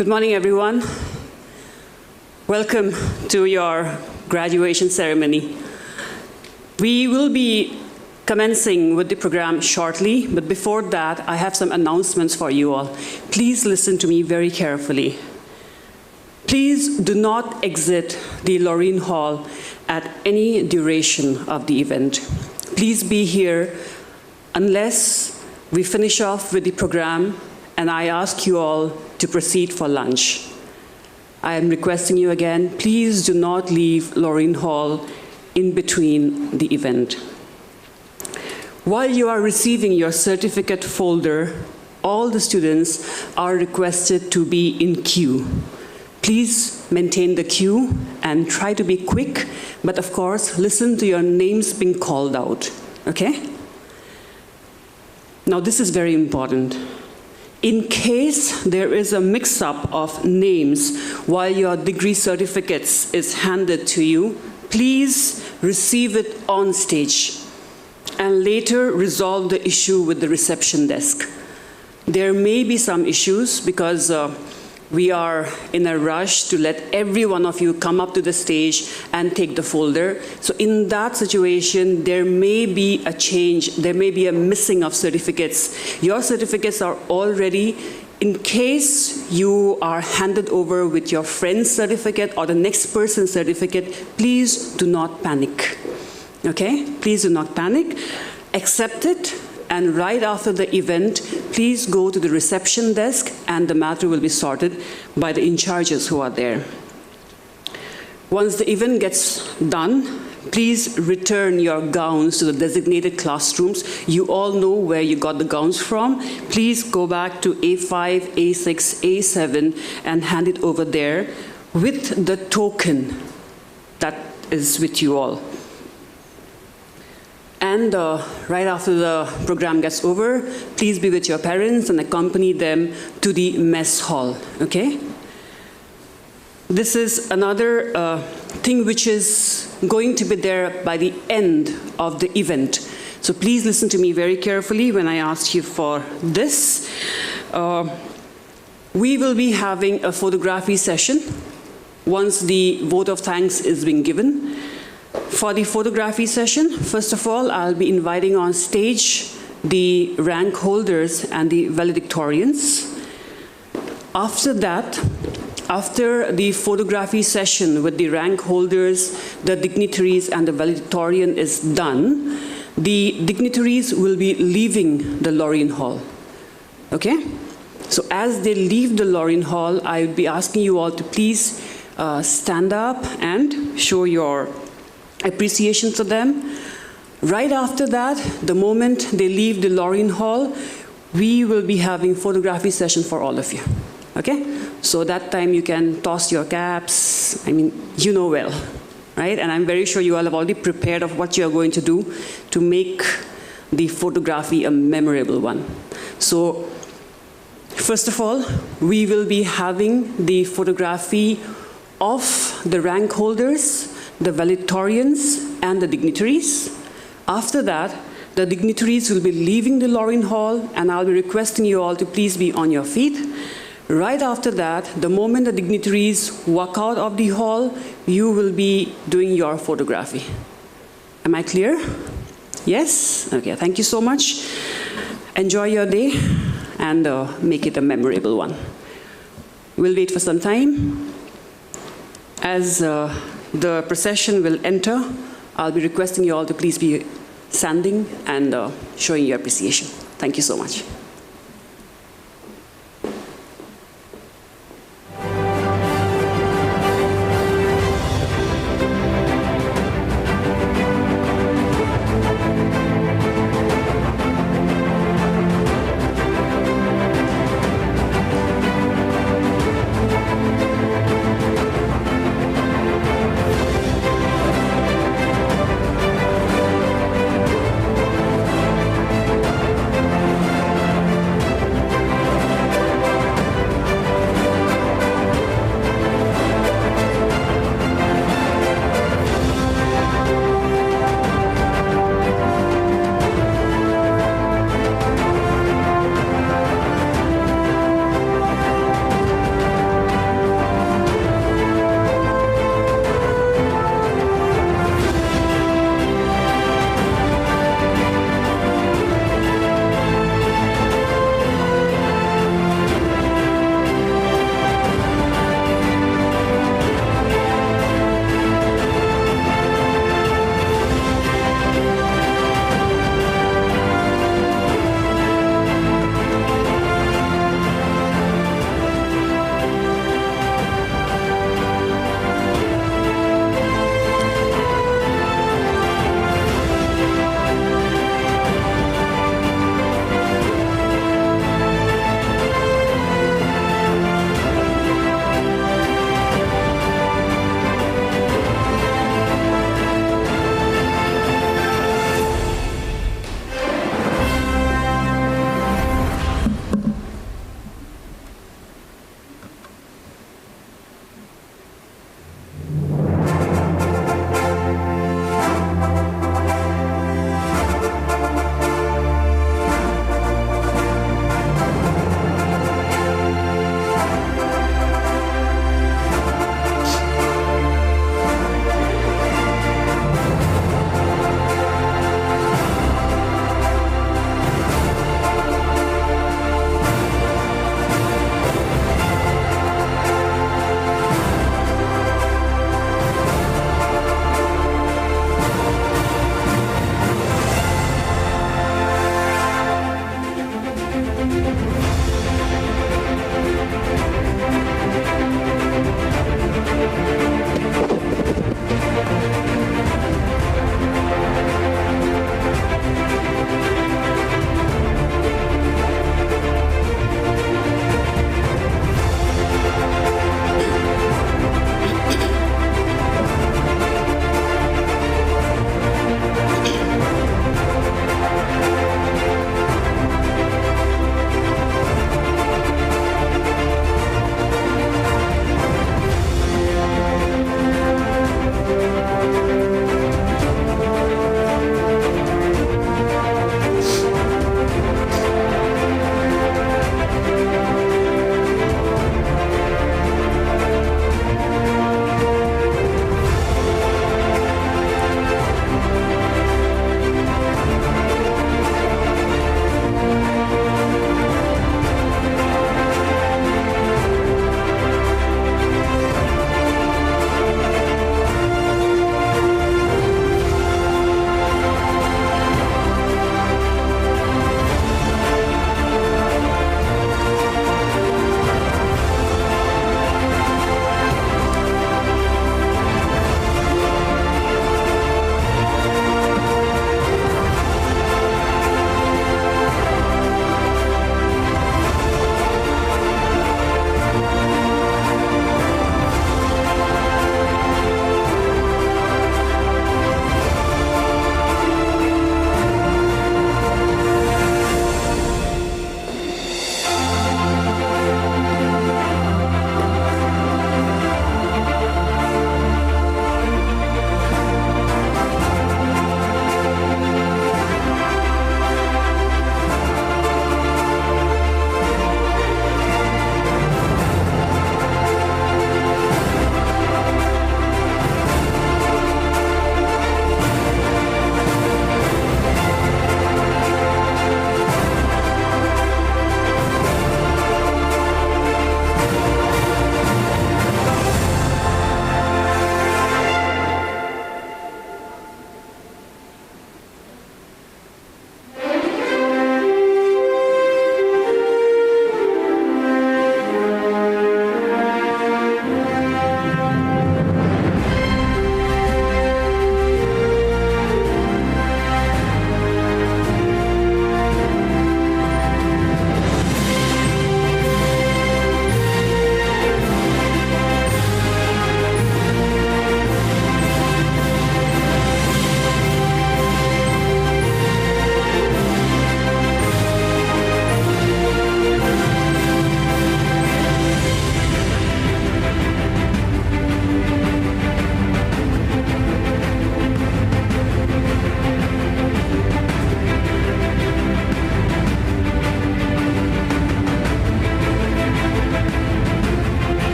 Good morning, everyone. Welcome to your graduation ceremony. We will be commencing with the program shortly, but before that, I have some announcements for you all. Please listen to me very carefully. Please do not exit the Lorin Hall at any duration of the event. Please be here unless we finish off with the program and I ask you all to proceed for lunch. I am requesting you again, please do not leave Lorin Hall in between the event. While you are receiving your certificate folder, all the students are requested to be in queue. Please maintain the queue and try to be quick, but of course, listen to your names being called out, okay? Now, this is very important. In case there is a mix-up of names while your degree certificates is handed to you, please receive it on stage and later resolve the issue with the reception desk. There may be some issues because we are in a rush to let every one of you come up to the stage and take the folder. So in that situation, there may be a change, there may be a missing of certificates. Your certificates are all ready. In case you are handed over with your friend's certificate or the next person's certificate, please do not panic, okay? Please do not panic, accept it, and right after the event, please go to the reception desk and the matter will be sorted by the in-charges who are there. Once the event gets done, please return your gowns to the designated classrooms. You all know where you got the gowns from. Please go back to A5, A6, A7 and hand it over there with the token that is with you all. And right after the program gets over, please be with your parents and accompany them to the mess hall, okay? This is another thing which is going to be there by the end of the event. So please listen to me very carefully when I ask you for this. We will be having a photography session once the vote of thanks is being given. For the photography session, first of all, I'll be inviting on stage the rank holders and the valedictorians. After that, after the photography session with the rank holders, the dignitaries, and the valedictorian is done, the dignitaries will be leaving the Lorin Hall, okay? So as they leave the Lorin Hall, I will be asking you all to please stand up and show your appreciation for them. Right after that, the moment they leave the Lorin Hall, we will be having photography session for all of you, okay? So that time you can toss your caps, I mean, you know well, right? And I'm very sure you all have already prepared of what you're going to do to make the photography a memorable one. So, first of all, we will be having the photography of the rank holders, the valedictorians, and the dignitaries. After that, the dignitaries will be leaving the Lorin Hall, and I'll be requesting you all to please be on your feet. Right after that, the moment the dignitaries walk out of the hall, you will be doing your photography. Am I clear? Yes? Okay, thank you so much. Enjoy your day, and make it a memorable one. We'll wait for some time. As the procession will enter, I'll be requesting you all to please be standing and showing your appreciation. Thank you so much.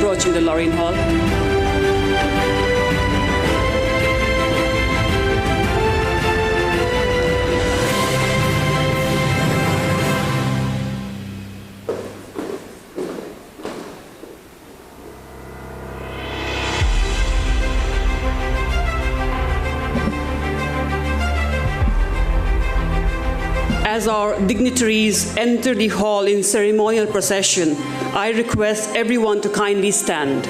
approaching the Lorin Hall. As our dignitaries enter the hall in ceremonial procession, I request everyone to kindly stand.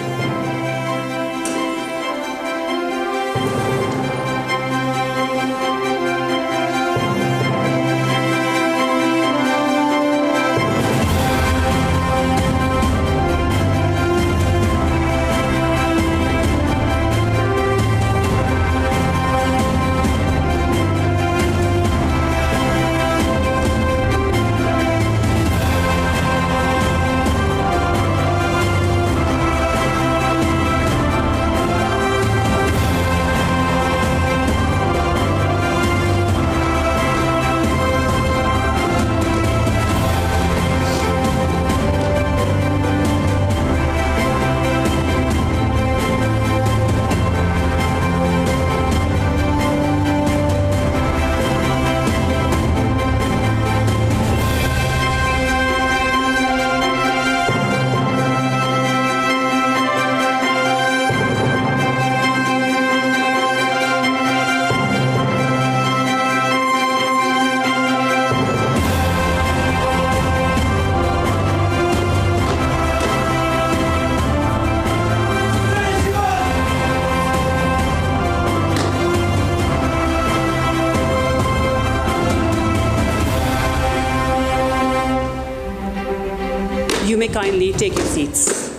You may kindly take your seats.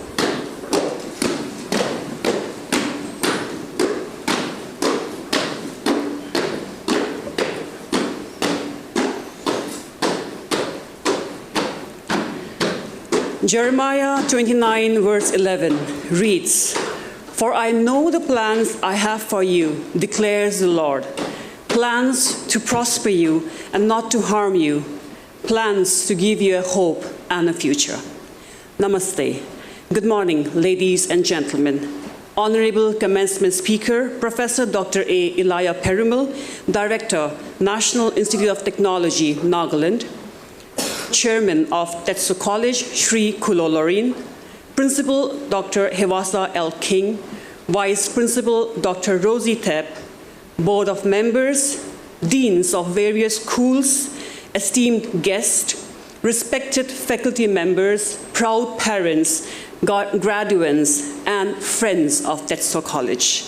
Jeremiah 29 verse 11 reads, "For I know the plans I have for you, declares the Lord, plans to prosper you and not to harm you, plans to give you a hope and a future." Namaste. Good morning, ladies and gentlemen. Honorable Commencement Speaker, Professor Dr. A. Elayaperumal, Director, National Institute of Technology, Nagaland, Chairman of Tetso College, Sri Kulo Lorin, Principal Dr. Hewasa L. King, Vice Principal Dr. Rosie Tep, Board of Members, Deans of various schools, esteemed guests, respected faculty members, proud parents, graduates, and friends of Tetso College.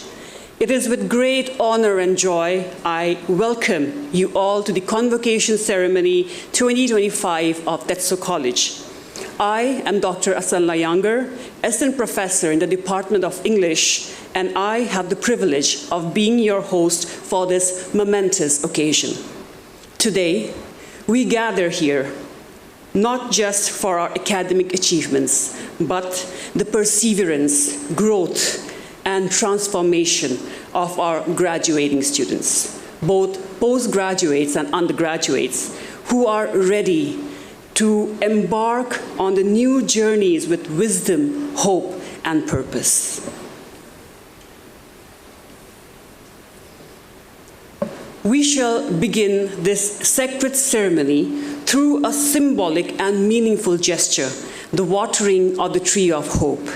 It is with great honor and joy I welcome you all to the Convocation Ceremony 2025 of Tetso College. I am Dr. Asan Layangar, Assistant Professor in the Department of English, and I have the privilege of being your host for this momentous occasion. Today, we gather here not just for our academic achievements, but the perseverance, growth, and transformation of our graduating students, both postgraduates and undergraduates, who are ready to embark on the new journeys with wisdom, hope, and purpose. We shall begin this sacred ceremony through a symbolic and meaningful gesture, the watering of the tree of hope.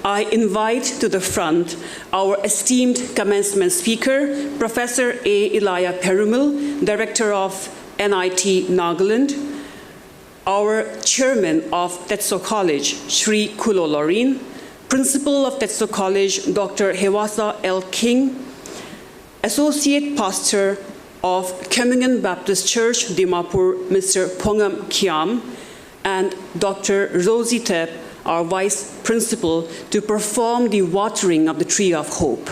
I invite to the front our esteemed commencement speaker, Professor A. Elayaperumal, Director of NIT Nagaland, our Chairman of Tetso College, Sri Kulo Lorin, Principal of Tetso College, Dr. Hewasa L. King, Associate Pastor of Communion Baptist Church, Dimapur, Mr. Pongam Kiam, and Dr. Rosie Tep, our Vice Principal, to perform the watering of the tree of hope.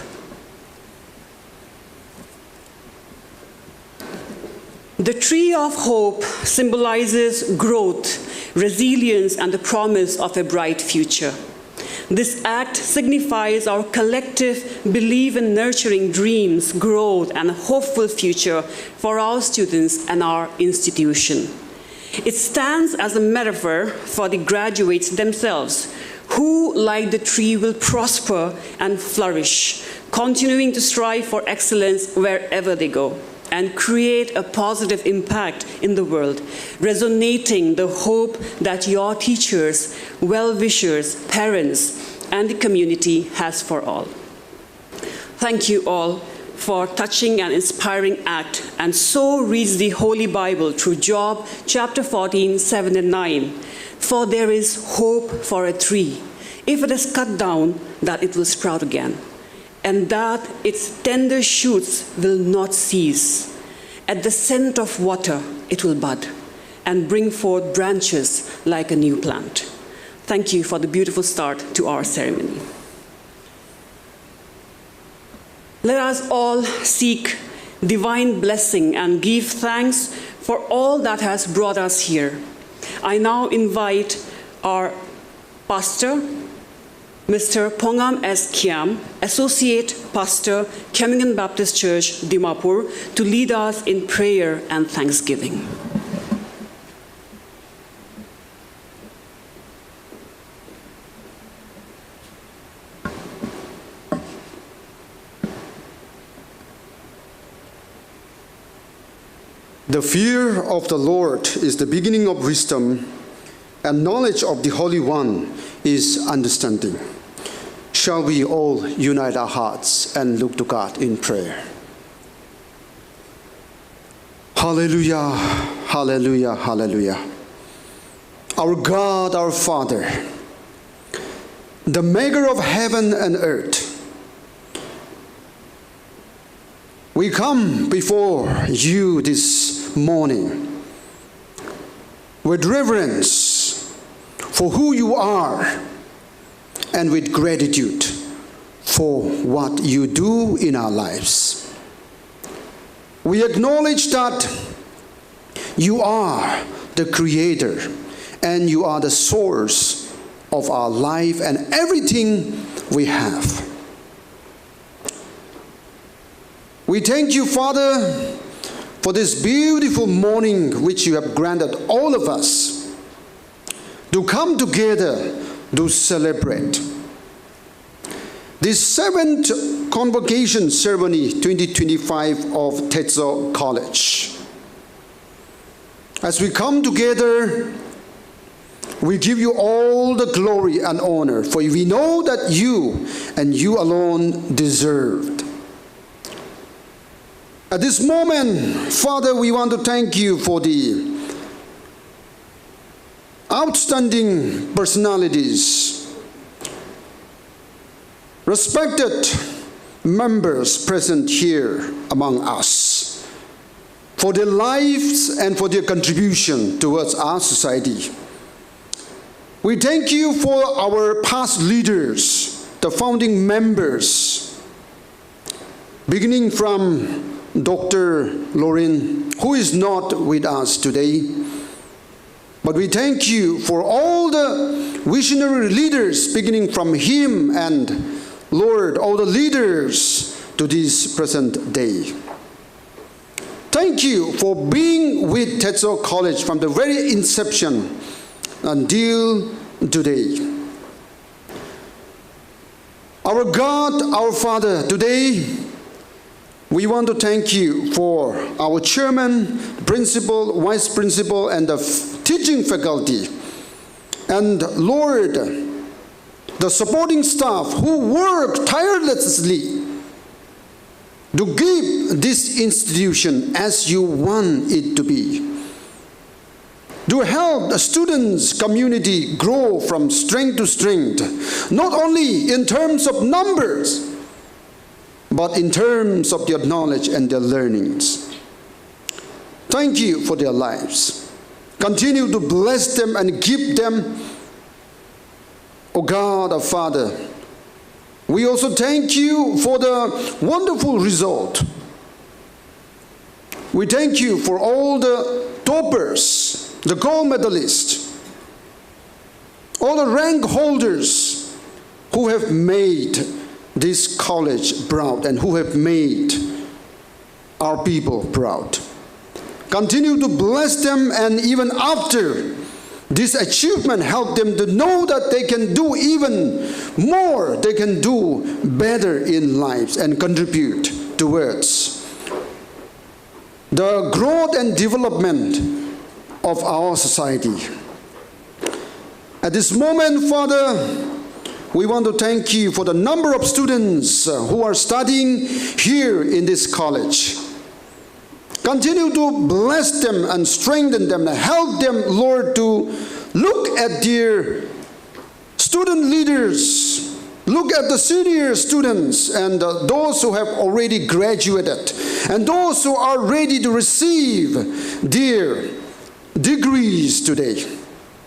The tree of hope symbolizes growth, resilience, and the promise of a bright future. This act signifies our collective belief in nurturing dreams, growth, and a hopeful future for our students and our institution. It stands as a metaphor for the graduates themselves, who, like the tree, will prosper and flourish, continuing to strive for excellence wherever they go, and create a positive impact in the world, resonating the hope that your teachers, well-wishers, parents, and the community has for all. Thank you all for touching and inspiring act, and so reads the Holy Bible through Job chapter 14, 7 and 9. For there is hope for a tree, if it is cut down, that it will sprout again, and that its tender shoots will not cease. At the scent of water, it will bud and bring forth branches like a new plant. Thank you for the beautiful start to our ceremony. Let us all seek divine blessing and give thanks for all that has brought us here. I now invite our pastor, Mr. Pongam S. Kiam, Associate Pastor, Kemingan Baptist Church, Dimapur, to lead us in prayer and thanksgiving. The fear of the Lord is the beginning of wisdom, and knowledge of the Holy One is understanding. Shall we all unite our hearts and look to God in prayer? Hallelujah, hallelujah, hallelujah. Our God, our Father, the maker of heaven and earth, we come before you this morning with reverence for who you are and with gratitude for what you do in our lives. We acknowledge that you are the Creator and you are the source of our life and everything we have. We thank you, Father, for this beautiful morning which you have granted all of us to come together to celebrate this 7th Convocation Ceremony 2025 of Tetso College. As we come together, we give you all the glory and honor, for we know that you and you alone deserved. At this moment, Father, we want to thank you for the outstanding personalities, respected members present here among us, for their lives and for their contribution towards our society. We thank you for our past leaders, the founding members, beginning from Dr. Lorin, who is not with us today. But we thank you for all the visionary leaders, beginning from him and, Lord, all the leaders to this present day. Thank you for being with Tetso College from the very inception until today. Our God, our Father, today, we want to thank you for our chairman, principal, vice principal, and the teaching faculty. And Lord, the supporting staff who work tirelessly to give this institution as you want it to be, to help the students' community grow from strength to strength, not only in terms of numbers, but in terms of their knowledge and their learnings. Thank you for their lives. Continue to bless them and keep them, O God, our Father. We also thank you for the wonderful result. We thank you for all the toppers, the gold medalists, all the rank holders who have made this college proud and who have made our people proud. Continue to bless them, and even after This achievement helped them to know that they can do even more, they can do better in lives and contribute towards the growth and development of our society. At this moment, Father, we want to thank you for the number of students who are studying here in this college. Continue to bless them and strengthen them and help them, Lord, to look at their student leaders, look at the senior students and those who have already graduated and those who are ready to receive their degrees today,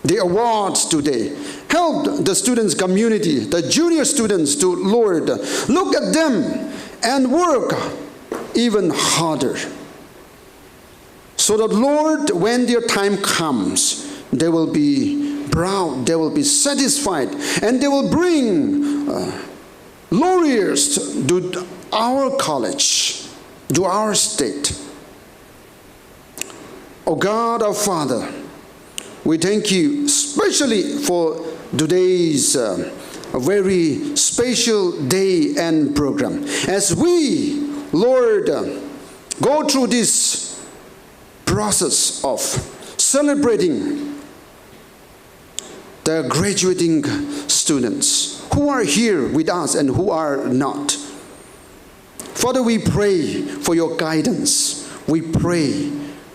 the awards today. Help the students' community, the junior students to, Lord, look at them and work even harder. So that, Lord, when their time comes, they will be proud, they will be satisfied, and they will bring lawyers to our college, to our state. Oh God, our Father, we thank you especially for today's very special day and program. As we, Lord, go through this process of celebrating the graduating students who are here with us and who are not. Father, we pray for your guidance. We pray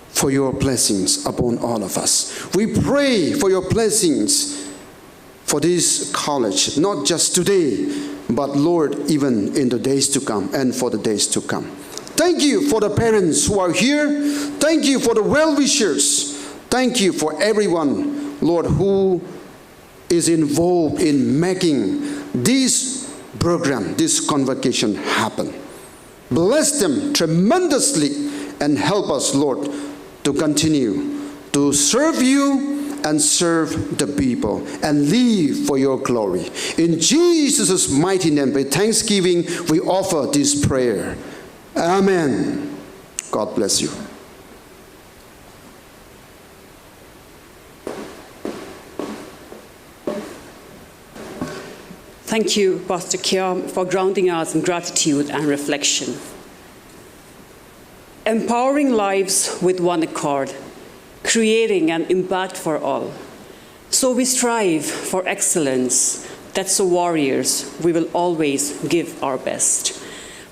for your blessings upon all of us. We pray for your blessings for this college, not just today, but Lord, even in the days to come and for the days to come. Thank you for the parents who are here. Thank you for the well-wishers. Thank you for everyone, Lord, who is involved in making this program, this convocation happen. Bless them tremendously and help us, Lord, to continue to serve you and serve the people and live for your glory. In Jesus' mighty name, with thanksgiving, we offer this prayer. Amen. God bless you. Thank you, Pastor Kiam, for grounding us in gratitude and reflection. Empowering lives with one accord, creating an impact for all. So we strive for excellence. Tetso warriors, we will always give our best.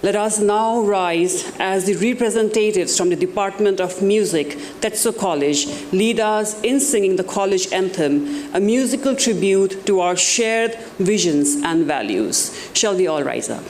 Let us now rise as the representatives from the Department of Music, Tetso College, lead us in singing the college anthem, a musical tribute to our shared visions and values. Shall we all rise up?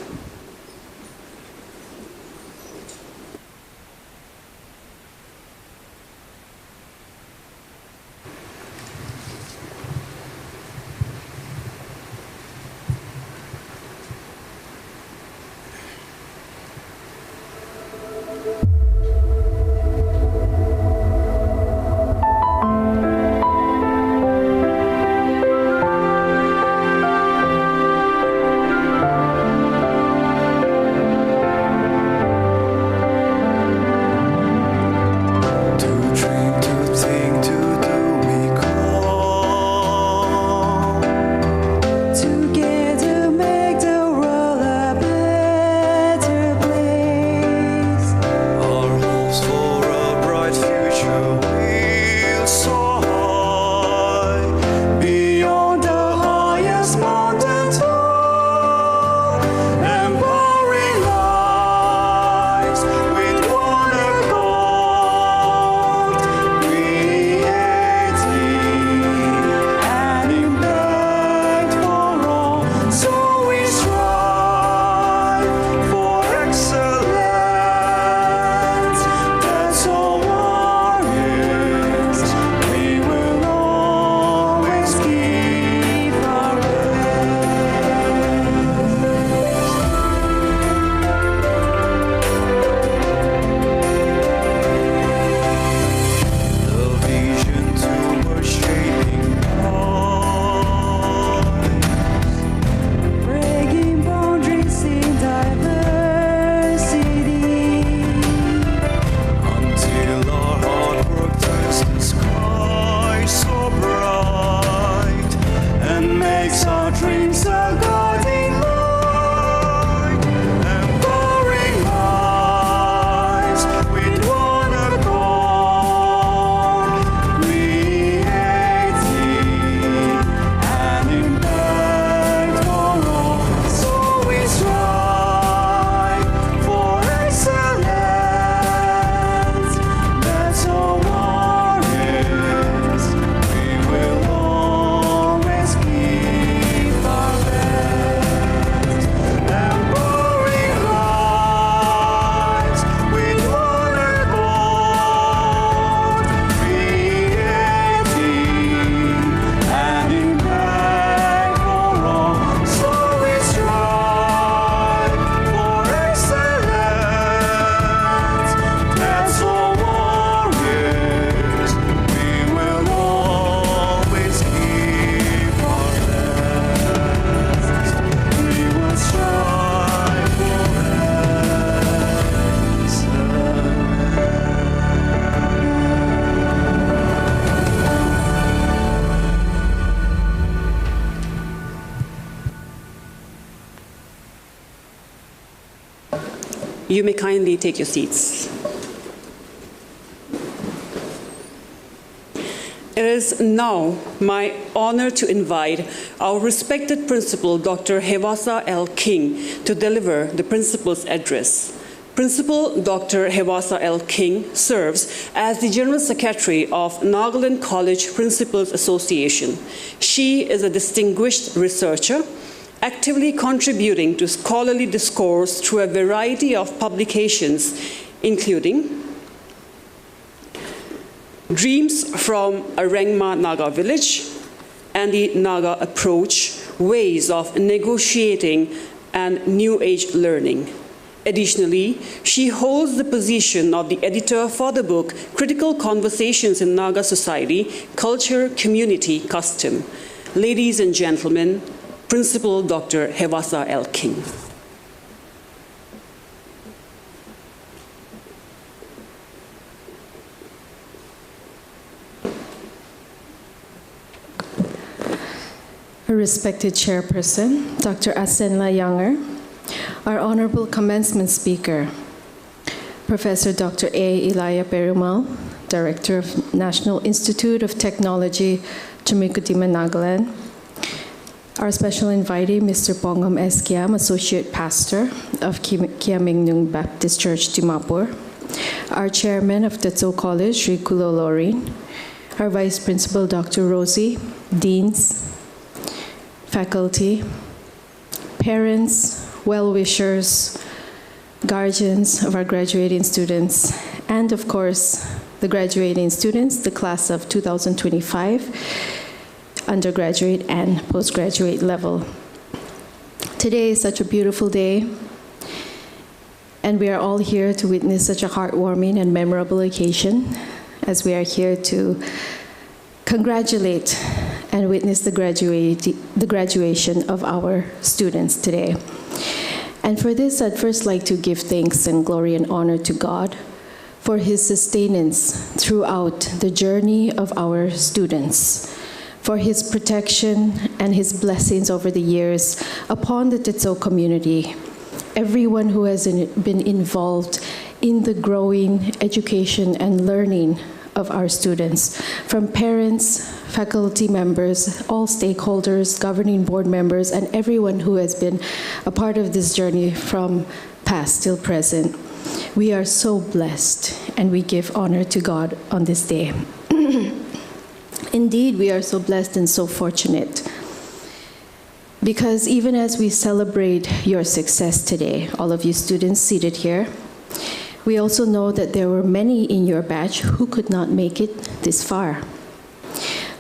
You may kindly take your seats. It is now my honor to invite our respected principal, Dr. Hewasa L. King, to deliver the principal's address. Principal Dr. Hewasa L. King serves as the General Secretary of Nagaland College Principals Association. She is a distinguished researcher, actively contributing to scholarly discourse through a variety of publications, including Dreams from a Rengma Naga Village and the Naga Approach, Ways of Negotiating and New Age Learning. Additionally, she holds the position of the editor for the book Critical Conversations in Naga Society, Culture, Community, Custom. Ladies and gentlemen, Principal Dr. Hewasa L. King. Respected Chairperson, Dr. Asenla Younger, our Honorable Commencement Speaker, Professor Dr. A. Elayaperumal, Director of National Institute of Technology, Tumikutima, Nagaland, our special invitee, Mr. Pongam S. Kiam, Associate Pastor of Kiamingnung Baptist Church, Dimapur, our Chairman of Tetso College, Sri Kulo Lorin, our Vice Principal, Dr. Rosie, Deans, faculty, parents, well-wishers, guardians of our graduating students, and of course, the graduating students, the class of 2025, undergraduate and postgraduate level. Today is such a beautiful day, and we are all here to witness such a heartwarming and memorable occasion as we are here to congratulate and witness the graduation of our students today. And for this, I'd first like to give thanks and glory and honor to God for His sustenance throughout the journey of our students, for His protection and His blessings over the years upon the Tetso community, everyone who has been involved in the growing education and learning of our students, from parents, faculty members, all stakeholders, governing board members, and everyone who has been a part of this journey from past till present. We are so blessed, and we give honor to God on this day. Indeed, we are so blessed and so fortunate, because even as we celebrate your success today, all of you students seated here, we also know that there were many in your batch who could not make it this far.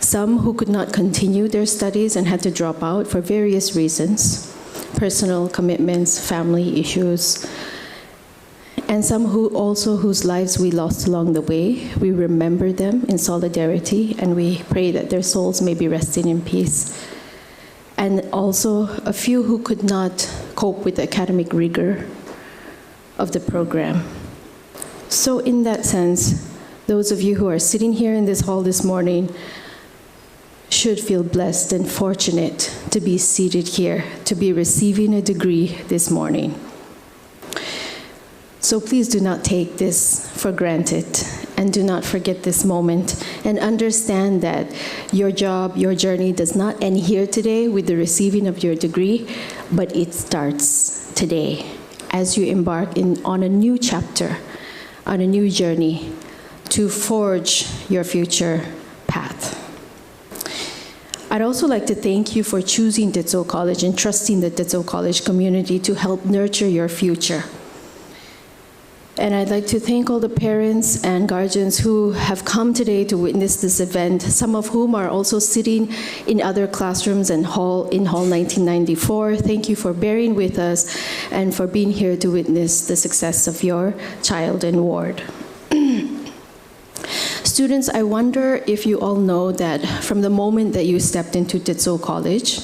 Some who could not continue their studies and had to drop out for various reasons, personal commitments, family issues, and some whose lives we lost along the way. We remember them in solidarity, and we pray that their souls may be resting in peace. And also a few who could not cope with the academic rigor of the program. So in that sense, those of you who are sitting here in this hall this morning should feel blessed and fortunate to be seated here, to be receiving a degree this morning. So please do not take this for granted, and do not forget this moment, and understand that your job, your journey does not end here today with the receiving of your degree, but it starts today as you embark on a new chapter, on a new journey to forge your future path. I'd also like to thank you for choosing Tetso College and trusting the Tetso College community to help nurture your future. And I'd like to thank all the parents and guardians who have come today to witness this event, some of whom are also sitting in other classrooms and Hall 1994. Thank you for bearing with us and for being here to witness the success of your child and ward. Students, I wonder if you all know that from the moment that you stepped into Tetso College,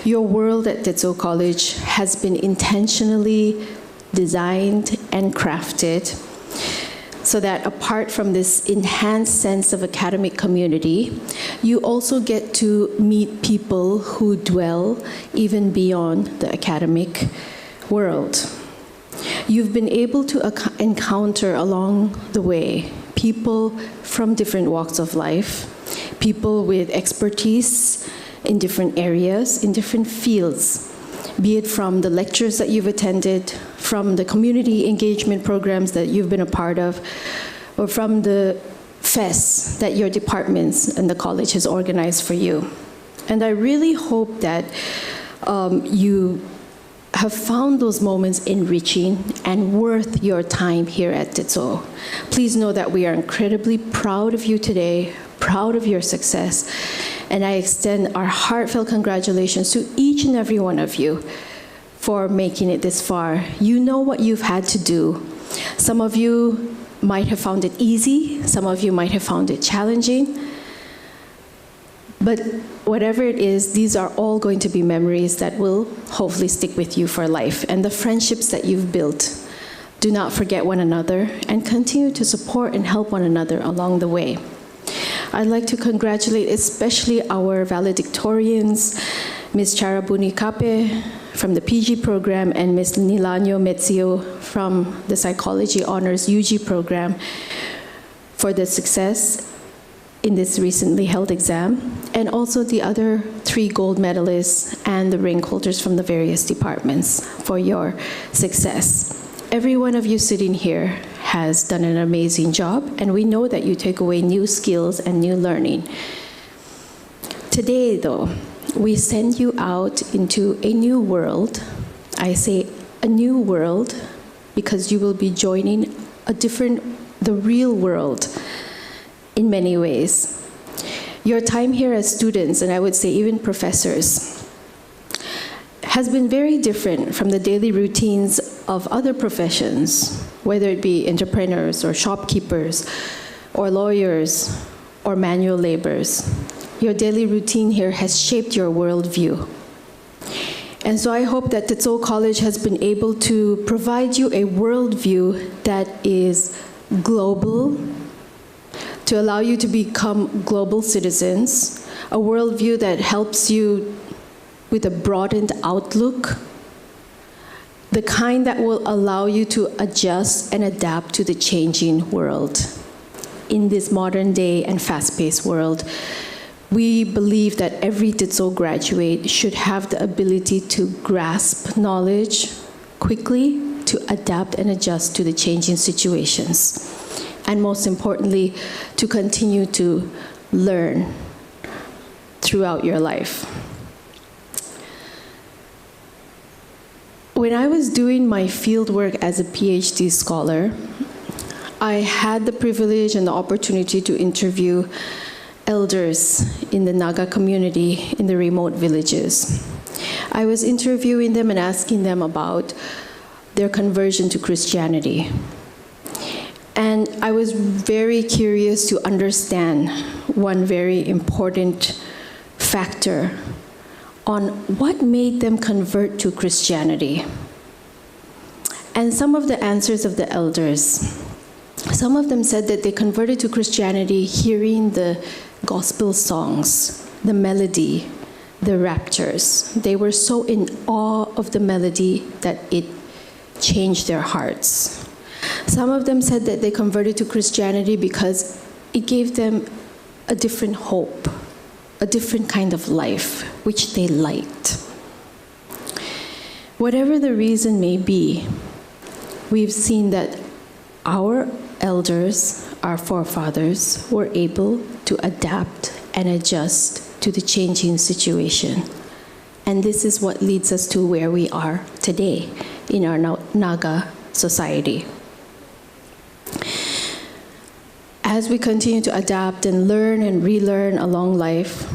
your world at Tetso College has been intentionally designed and crafted so that apart from this enhanced sense of academic community, you also get to meet people who dwell even beyond the academic world. You've been able to encounter along the way people from different walks of life, people with expertise in different areas, in different fields, be it from the lectures that you've attended, from the community engagement programs that you've been a part of, or from the fests that your departments and the college has organized for you. And I really hope that you have found those moments enriching and worth your time here at Tetso. Please know that we are incredibly proud of you today, proud of your success, and I extend our heartfelt congratulations to each and every one of you for making it this far. You know what you've had to do. Some of you might have found it easy, some of you might have found it challenging, but whatever it is, these are all going to be memories that will hopefully stick with you for life. And the friendships that you've built, do not forget one another and continue to support and help one another along the way. I'd like to congratulate especially our valedictorians, Ms. Charabuni Kape from the PG program and Ms. Nilanyo Metzio from the Psychology Honors UG program for the success in this recently held exam, and also the other 3 gold medalists and the rank holders from the various departments for your success. Every one of you sitting here has done an amazing job, and we know that you take away new skills and new learning. Today, though, we send you out into a new world. I say a new world because you will be joining the real world in many ways. Your time here as students, and I would say even professors, has been very different from the daily routines of other professions, whether it be entrepreneurs or shopkeepers or lawyers or manual laborers. Your daily routine here has shaped your worldview. And so I hope that Tetso College has been able to provide you a worldview that is global, to allow you to become global citizens, a worldview that helps you with a broadened outlook, the kind that will allow you to adjust and adapt to the changing world. In this modern day and fast-paced world, we believe that every Tetso graduate should have the ability to grasp knowledge quickly, to adapt and adjust to the changing situations, and most importantly, to continue to learn throughout your life. When I was doing my fieldwork as a PhD scholar, I had the privilege and the opportunity to interview elders in the Naga community in the remote villages. I was interviewing them and asking them about their conversion to Christianity. And I was very curious to understand one very important factor on what made them convert to Christianity. And some of the answers of the elders, some of them said that they converted to Christianity hearing the gospel songs, the melody, the raptures. They were so in awe of the melody that it changed their hearts. Some of them said that they converted to Christianity because it gave them a different hope, a different kind of life, which they liked. Whatever the reason may be, we've seen that our elders, our forefathers, were able to adapt and adjust to the changing situation. And this is what leads us to where we are today in our Naga society. As we continue to adapt and learn and relearn along life,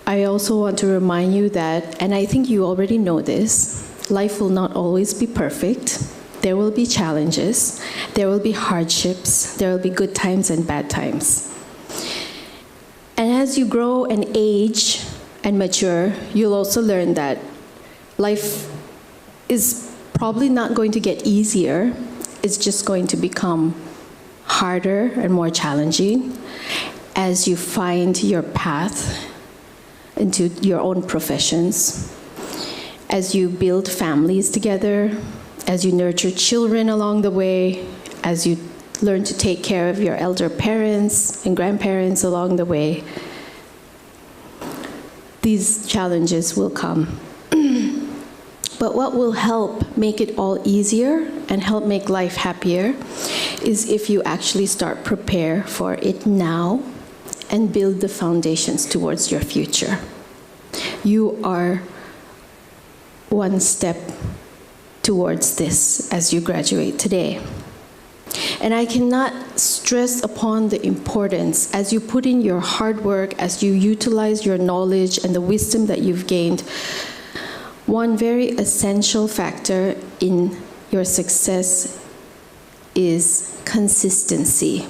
I also want to remind you that, and I think you already know this, life will not always be perfect. There will be challenges, there will be hardships, there will be good times and bad times. And as you grow and age and mature, you'll also learn that life is probably not going to get easier. It's just going to become harder and more challenging as you find your path into your own professions, as you build families together, as you nurture children along the way, as you learn to take care of your elder parents and grandparents along the way. These challenges will come. But what will help make it all easier and help make life happier is if you actually start prepare for it now and build the foundations towards your future. You are one step towards this as you graduate today. And I cannot stress upon the importance, as you put in your hard work, as you utilize your knowledge and the wisdom that you've gained, one very essential factor in your success is consistency.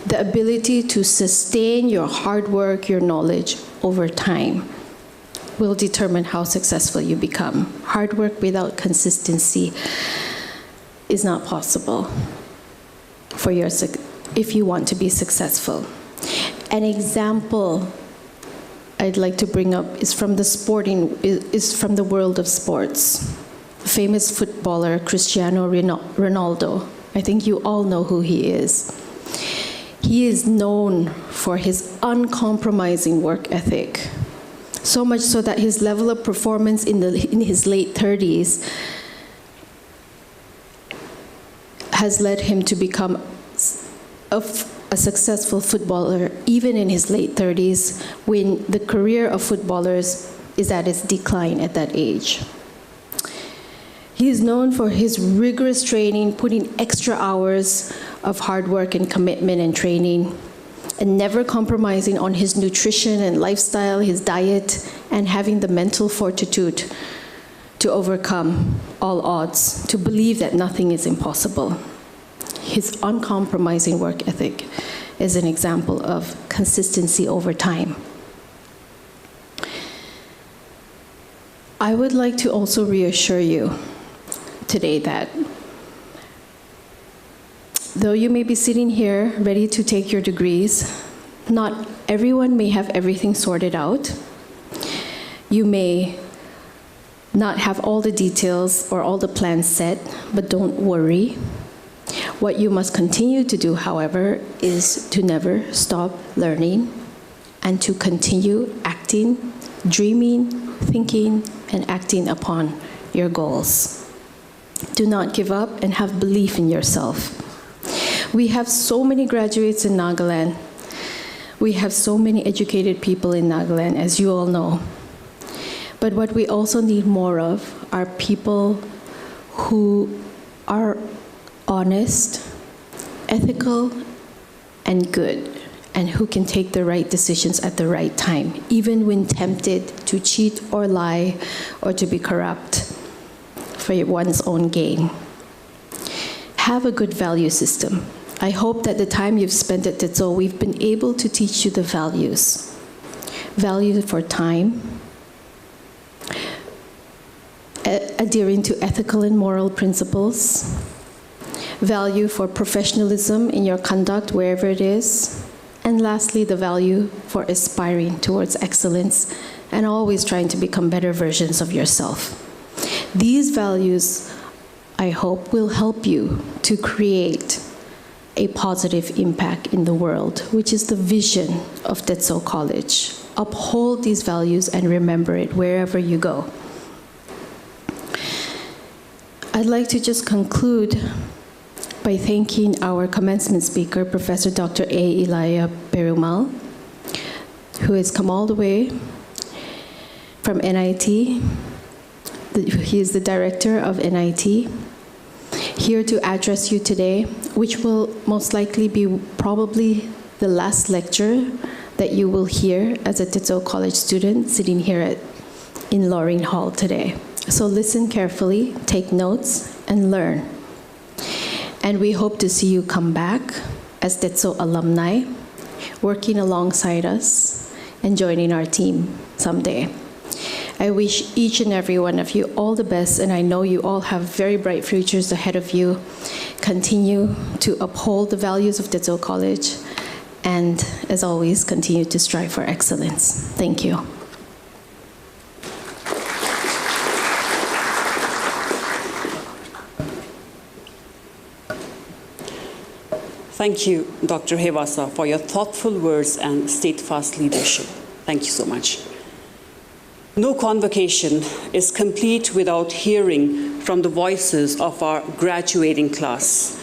The ability to sustain your hard work, your knowledge over time will determine how successful you become. Hard work without consistency is not possible for if you want to be successful. An example I'd like to bring up is from the world of sports. Famous footballer Cristiano Ronaldo. I think you all know who he is. He is known for his uncompromising work ethic. So much so that his level of performance in his late 30s has led him to become a successful footballer even in his late 30s, when the career of footballers is at its decline at that age. He is known for his rigorous training, putting extra hours of hard work and commitment and training, and never compromising on his nutrition and lifestyle, his diet, and having the mental fortitude to overcome all odds, to believe that nothing is impossible. His uncompromising work ethic is an example of consistency over time. I would like to also reassure you today that though you may be sitting here ready to take your degrees, not everyone may have everything sorted out. You may not have all the details or all the plans set, but don't worry. What you must continue to do, however, is to never stop learning and to continue acting, dreaming, thinking, and acting upon your goals. Do not give up and have belief in yourself. We have so many graduates in Nagaland. We have so many educated people in Nagaland, as you all know. But what we also need more of are people who are honest, ethical, and good, and who can take the right decisions at the right time, even when tempted to cheat or lie or to be corrupt for one's own gain. Have a good value system. I hope that the time you've spent at Tetso, we've been able to teach you the values. Value for time, adhering to ethical and moral principles, value for professionalism in your conduct wherever it is, and lastly, the value for aspiring towards excellence and always trying to become better versions of yourself. These values, I hope, will help you to create a positive impact in the world, which is the vision of Tetso College. Uphold these values and remember it wherever you go. I'd like to just conclude by thanking our commencement speaker, Professor Dr. Elayaperumal, who has come all the way from NIT. He is the director of NIT, here to address you today, which will most likely be probably the last lecture that you will hear as a Tetso College student sitting here in Lorin Hall today. So listen carefully, take notes, and learn. And we hope to see you come back as Tetso alumni, working alongside us and joining our team someday. I wish each and every one of you all the best, and I know you all have very bright futures ahead of you. Continue to uphold the values of Tetso College, and as always, continue to strive for excellence. Thank you. Thank you, Dr. Hewasa, for your thoughtful words and steadfast leadership. Thank you so much. No convocation is complete without hearing from the voices of our graduating class.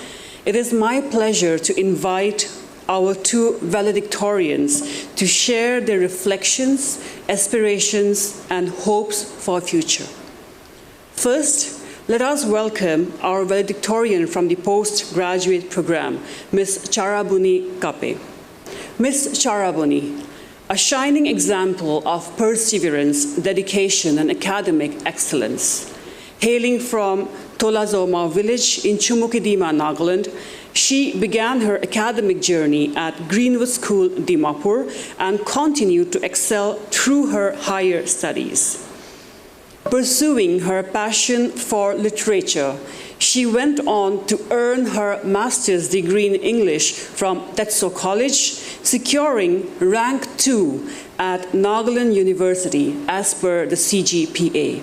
It is my pleasure to invite our two valedictorians to share their reflections, aspirations, and hopes for the future. First, let us welcome our valedictorian from the postgraduate program, Ms. Charabuni Kape. Ms. Charabuni, a shining example of perseverance, dedication, and academic excellence. Hailing from Tolazoma village in Chumukidima, Nagaland, she began her academic journey at Greenwood School, Dimapur, and continued to excel through her higher studies. Pursuing her passion for literature, she went on to earn her master's degree in English from Tetso College, securing rank 2 at Nagaland University as per the CGPA.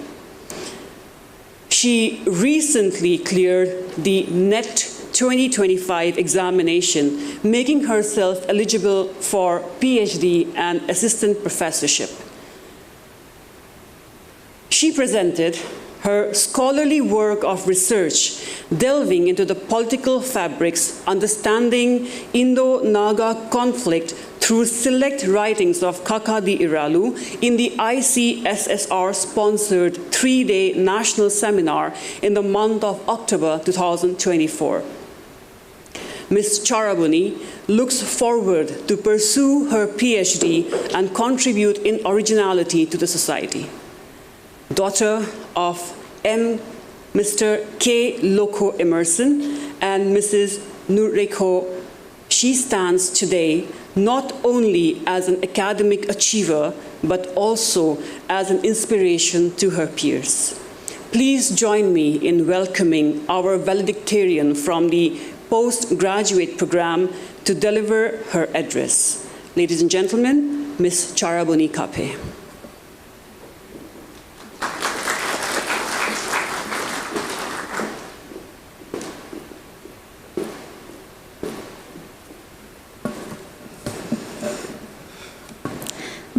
She recently cleared the NET 2025 examination, making herself eligible for PhD and assistant professorship. She presented her scholarly work of research, delving into the political fabrics, understanding Indo-Naga conflict through select writings of Kakadi Iralu in the ICSSR-sponsored 3-day national seminar in the month of October 2024. Ms. Charabuni looks forward to pursue her PhD and contribute in originality to the society. Daughter of Mr. K. Loko Emerson and Mrs. Nureko, she stands today not only as an academic achiever, but also as an inspiration to her peers. Please join me in welcoming our valedictorian from the postgraduate program to deliver her address. Ladies and gentlemen, Ms. Charabuni Kape.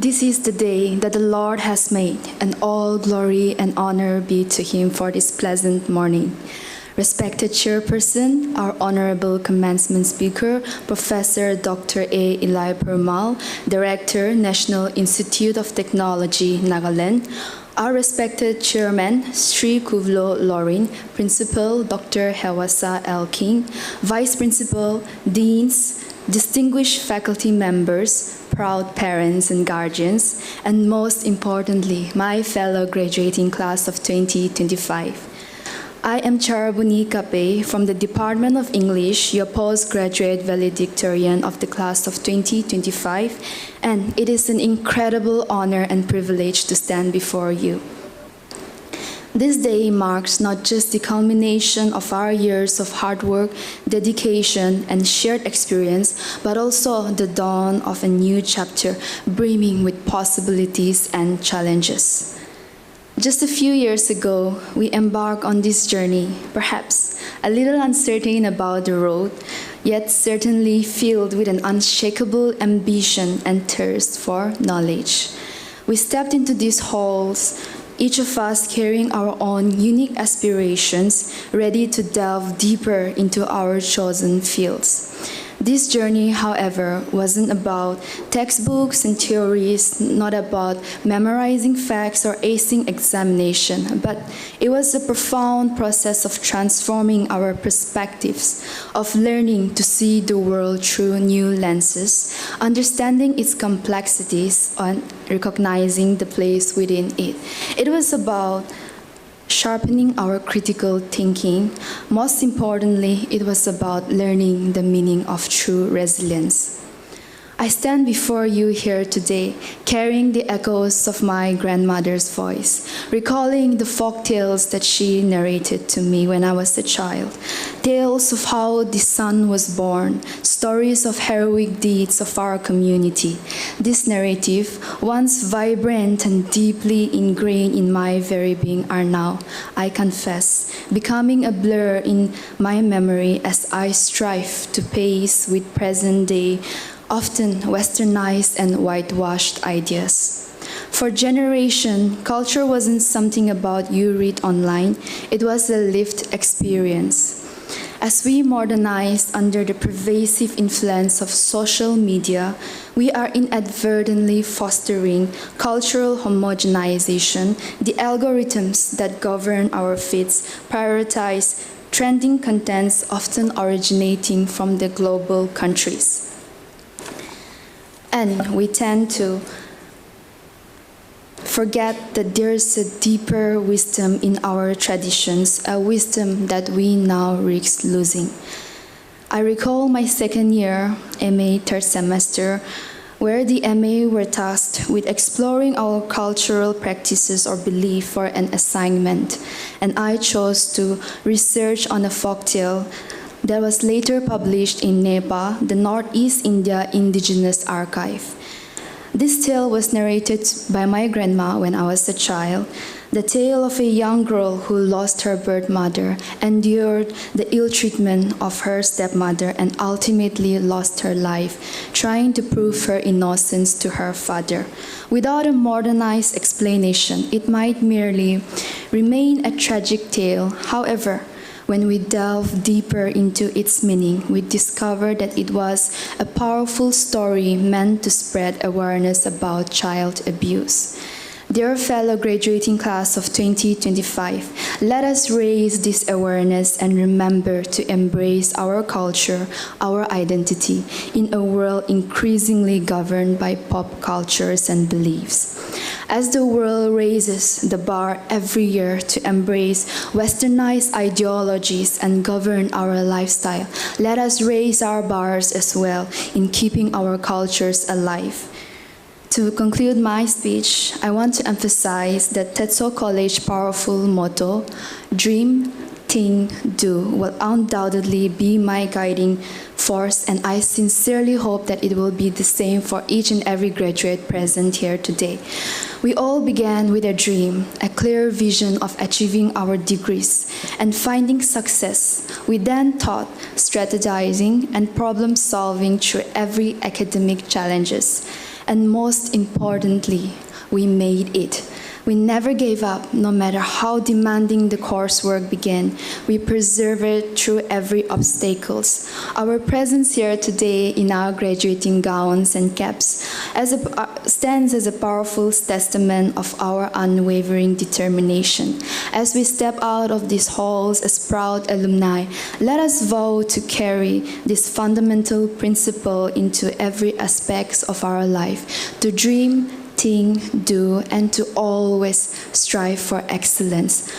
This is the day that the Lord has made, and all glory and honor be to him for this pleasant morning. Respected Chairperson, our Honorable Commencement Speaker, Professor Dr. Elayaperumal, Director, National Institute of Technology, Nagaland, our respected Chairman, Sri Kuvlo Lorin, Principal Dr. Hewasa L. King, Vice Principal, Deans, distinguished faculty members, proud parents and guardians, and most importantly, my fellow graduating class of 2025. I am Charabuni Kape from the Department of English, your postgraduate valedictorian of the class of 2025, and it is an incredible honor and privilege to stand before you. This day marks not just the culmination of our years of hard work, dedication, and shared experience, but also the dawn of a new chapter brimming with possibilities and challenges. Just a few years ago, we embarked on this journey, perhaps a little uncertain about the road, yet certainly filled with an unshakable ambition and thirst for knowledge. We stepped into these halls, each of us carrying our own unique aspirations, ready to delve deeper into our chosen fields. This journey, however, wasn't about textbooks and theories, not about memorizing facts or acing examination, but it was a profound process of transforming our perspectives, of learning to see the world through new lenses, understanding its complexities, and recognizing the place within it. It was about sharpening our critical thinking. Most importantly, it was about learning the meaning of true resilience. I stand before you here today, carrying the echoes of my grandmother's voice, recalling the folk tales that she narrated to me when I was a child. Tales of how the sun was born, stories of heroic deeds of our community. This narrative, once vibrant and deeply ingrained in my very being, are now, I confess, becoming a blur in my memory as I strive to pace with present-day, often westernized and whitewashed ideas. For generation, culture wasn't something about you read online, it was a lived experience. As we modernize under the pervasive influence of social media, we are inadvertently fostering cultural homogenization. The algorithms that govern our feeds prioritize trending contents often originating from the global countries. And we tend to forget that there's a deeper wisdom in our traditions, a wisdom that we now risk losing. I recall my second year MA third semester, where the MA were tasked with exploring our cultural practices or belief for an assignment, and I chose to research on a folktale that was later published in NEPA, the Northeast India Indigenous Archive. This tale was narrated by my grandma when I was a child, the tale of a young girl who lost her birth mother, endured the ill treatment of her stepmother, and ultimately lost her life, trying to prove her innocence to her father. Without a modernized explanation, it might merely remain a tragic tale. However, when we delve deeper into its meaning, we discover that it was a powerful story meant to spread awareness about child abuse. Dear fellow graduating class of 2025, let us raise this awareness and remember to embrace our culture, our identity, in a world increasingly governed by pop cultures and beliefs. As the world raises the bar every year to embrace westernized ideologies and govern our lifestyle, let us raise our bars as well in keeping our cultures alive. To conclude my speech, I want to emphasize that Tetso College powerful motto, dream, think, do, will undoubtedly be my guiding force, and I sincerely hope that it will be the same for each and every graduate present here today. We all began with a dream, a clear vision of achieving our degrees and finding success. We then taught strategizing and problem solving through every academic challenges. And most importantly, we made it. We never gave up, no matter how demanding the coursework began. We persevered through every obstacles. Our presence here today in our graduating gowns and caps stands as a powerful testament of our unwavering determination. As we step out of these halls as proud alumni, let us vow to carry this fundamental principle into every aspect of our life, to dream, think, do, and to always strive for excellence.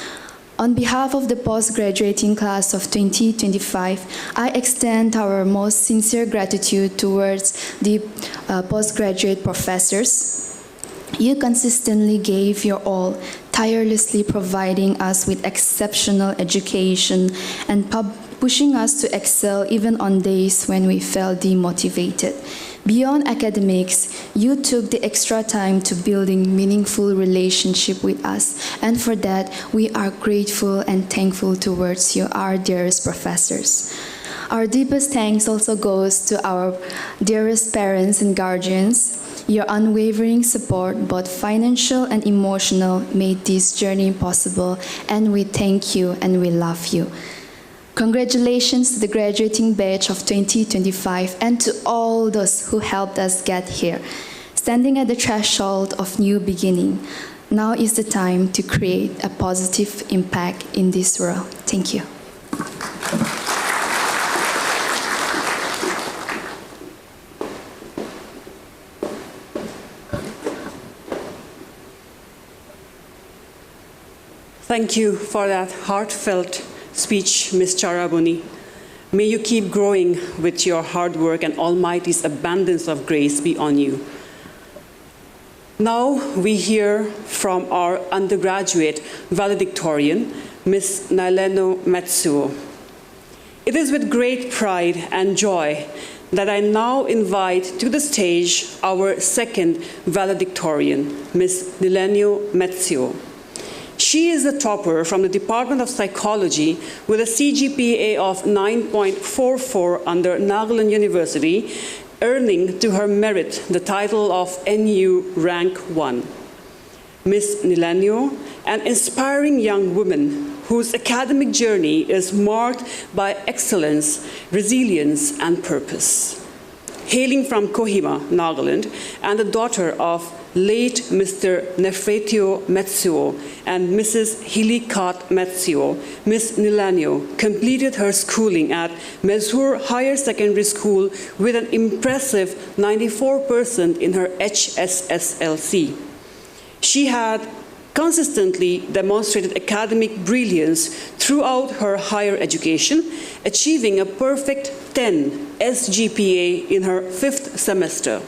On behalf of the post-graduating class of 2025, I extend our most sincere gratitude towards the postgraduate professors. You consistently gave your all, tirelessly providing us with exceptional education and pushing us to excel even on days when we felt demotivated. Beyond academics, you took the extra time to building meaningful relationship with us, and for that, we are grateful and thankful towards you, our dearest professors. Our deepest thanks also goes to our dearest parents and guardians. Your unwavering support, both financial and emotional, made this journey possible, and we thank you and we love you. Congratulations to the graduating batch of 2025 and to all those who helped us get here. Standing at the threshold of new beginning, now is the time to create a positive impact in this world. Thank you. Thank you for that heartfelt speech, Ms. Charaboni. May you keep growing with your hard work, and Almighty's abundance of grace be on you. Now we hear from our undergraduate valedictorian, Ms. Elayaperumal. It is with great pride and joy that I now invite to the stage our second valedictorian, Ms. Elayaperumal. She is a topper from the Department of Psychology with a CGPA of 9.44 under Nagaland University, earning to her merit the title of NU Rank 1. Ms. Elayaperumal, an inspiring young woman whose academic journey is marked by excellence, resilience, and purpose. Hailing from Kohima, Nagaland, and the daughter of late Mr. Nefretio Metsuo and Mrs. Hilikat Metsuo, Ms. Elayaperumal completed her schooling at Mezur Higher Secondary School with an impressive 94% in her HSSLC. She had consistently demonstrated academic brilliance throughout her higher education, achieving a perfect 10 SGPA in her 5th semester.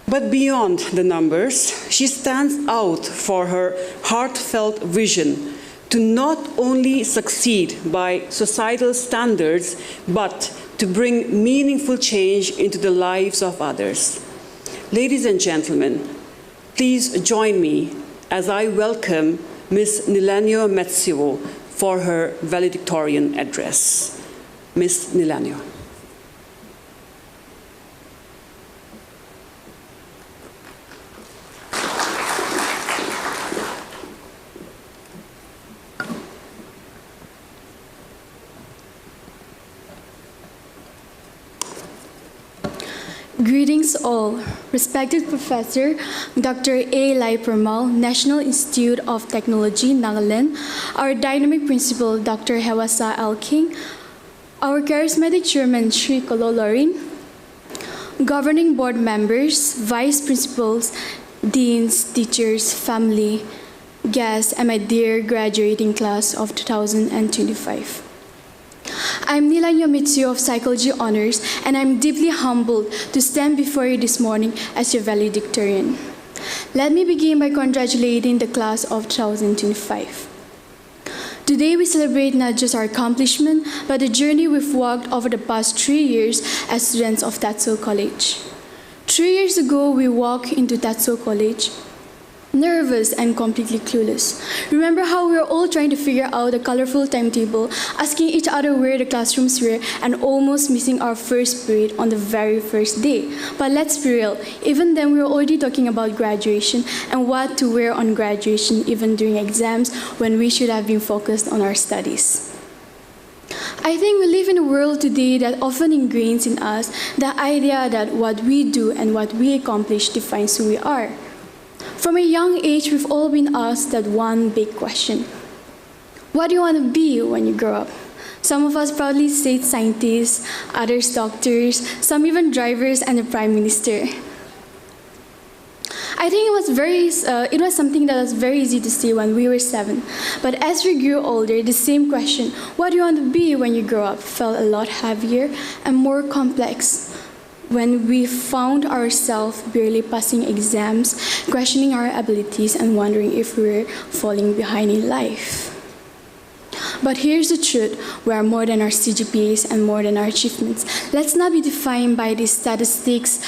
But beyond the numbers, she stands out for her heartfelt vision to not only succeed by societal standards, but to bring meaningful change into the lives of others. Ladies and gentlemen, please join me as I welcome Ms. Elayaperumal for her valedictorian address. Ms. Elayaperumal. Greetings all. Respected Professor Dr. Elayaperumal, National Institute of Technology, Nagaland, our dynamic principal, Dr. Hewasa L. King, our charismatic chairman, Shri Kolo Lorin, governing board members, vice principals, deans, teachers, family, guests, and my dear graduating class of 2025. I'm Elayaperumal of Psychology Honors, and I'm deeply humbled to stand before you this morning as your valedictorian. Let me begin by congratulating the class of 2025. Today we celebrate not just our accomplishment, but the journey we've walked over the past 3 years as students of Tetso College. 3 years ago, we walked into Tetso College nervous and completely clueless. Remember how we were all trying to figure out a colorful timetable, asking each other where the classrooms were, and almost missing our first period on the very first day. But let's be real, even then we were already talking about graduation and what to wear on graduation, even during exams when we should have been focused on our studies. I think we live in a world today that often ingrains in us the idea that what we do and what we accomplish defines who we are. From a young age, we've all been asked that one big question. What do you want to be when you grow up? Some of us proudly say scientists, others doctors, some even drivers and the Prime Minister. I think it was something that was very easy to say when we were 7. But as we grew older, the same question, what do you want to be when you grow up, felt a lot heavier and more complex. When we found ourselves barely passing exams, questioning our abilities, and wondering if we were falling behind in life. But here's the truth, we are more than our CGPAs and more than our achievements. Let's not be defined by these statistics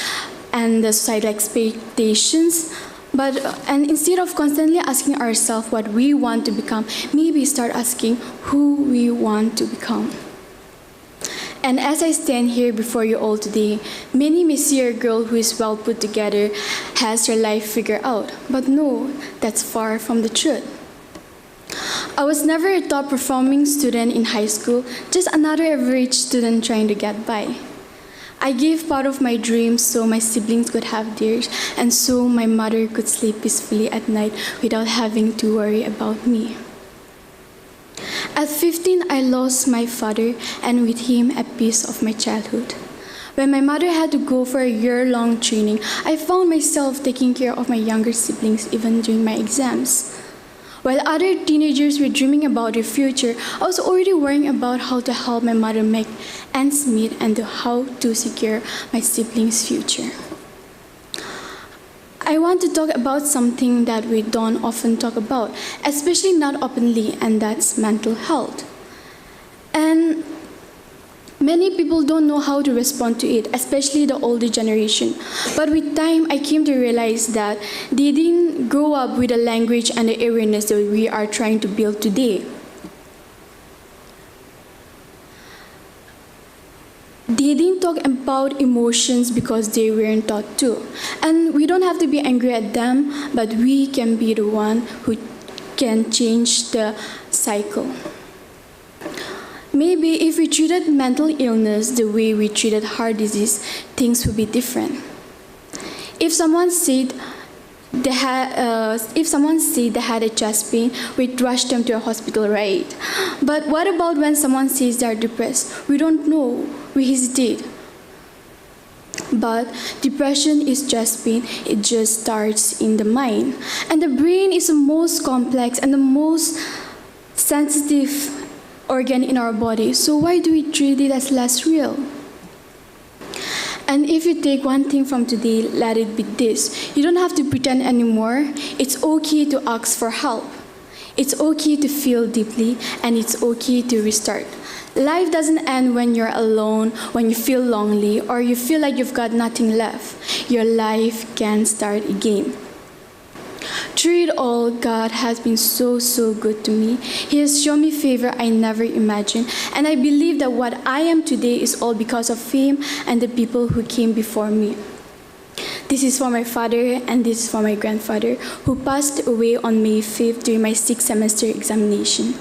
and the societal expectations, and instead of constantly asking ourselves what we want to become, maybe start asking who we want to become. And as I stand here before you all today, many may see a girl who is well put together, has her life figured out. But no, that's far from the truth. I was never a top performing student in high school, just another average student trying to get by. I gave part of my dreams so my siblings could have theirs, and so my mother could sleep peacefully at night without having to worry about me. At 15, I lost my father, and with him, a piece of my childhood. When my mother had to go for a year-long training, I found myself taking care of my younger siblings even during my exams. While other teenagers were dreaming about their future, I was already worrying about how to help my mother make ends meet and how to secure my siblings' future. I want to talk about something that we don't often talk about, especially not openly, and that's mental health. And many people don't know how to respond to it, especially the older generation. But with time, I came to realize that they didn't grow up with the language and the awareness that we are trying to build today. They didn't talk about emotions because they weren't taught to. And we don't have to be angry at them, but we can be the one who can change the cycle. Maybe if we treated mental illness the way we treated heart disease, things would be different. If someone said they had a chest pain, we'd rush them to a hospital, right? But what about when someone says they're depressed? We don't know. We hesitate. But depression is chest pain. It just starts in the mind. And the brain is the most complex and the most sensitive organ in our body. So why do we treat it as less real? And if you take one thing from today, let it be this. You don't have to pretend anymore. It's okay to ask for help. It's okay to feel deeply, and it's okay to restart. Life doesn't end when you're alone, when you feel lonely, or you feel like you've got nothing left. Your life can start again. Through it all, God has been so good to me. He has shown me favor I never imagined. And I believe that what I am today is all because of Him and the people who came before me. This is for my father and this is for my grandfather, who passed away on May 5th during my 6th semester examination.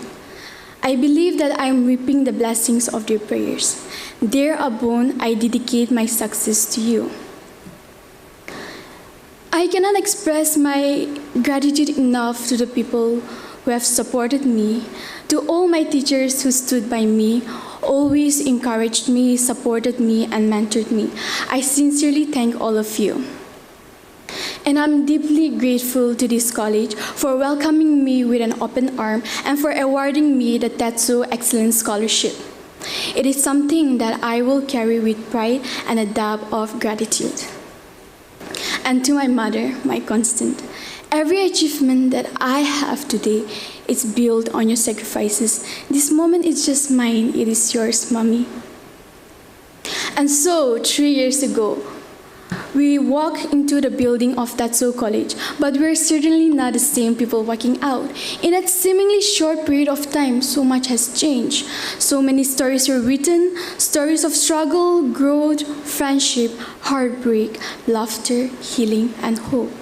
I believe that I am reaping the blessings of their prayers. Thereupon, I dedicate my success to you. I cannot express my gratitude enough to the people who have supported me, to all my teachers who stood by me, always encouraged me, supported me, and mentored me. I sincerely thank all of you. And I'm deeply grateful to this college for welcoming me with an open arm and for awarding me the Tetso Excellence Scholarship. It is something that I will carry with pride and a dab of gratitude. And to my mother, my constant, every achievement that I have today is built on your sacrifices. This moment is just mine, it is yours, Mommy. And so, 3 years ago, we walked into the building of Tetso College, but we're certainly not the same people walking out. In that seemingly short period of time, so much has changed. So many stories were written, stories of struggle, growth, friendship, heartbreak, laughter, healing, and hope.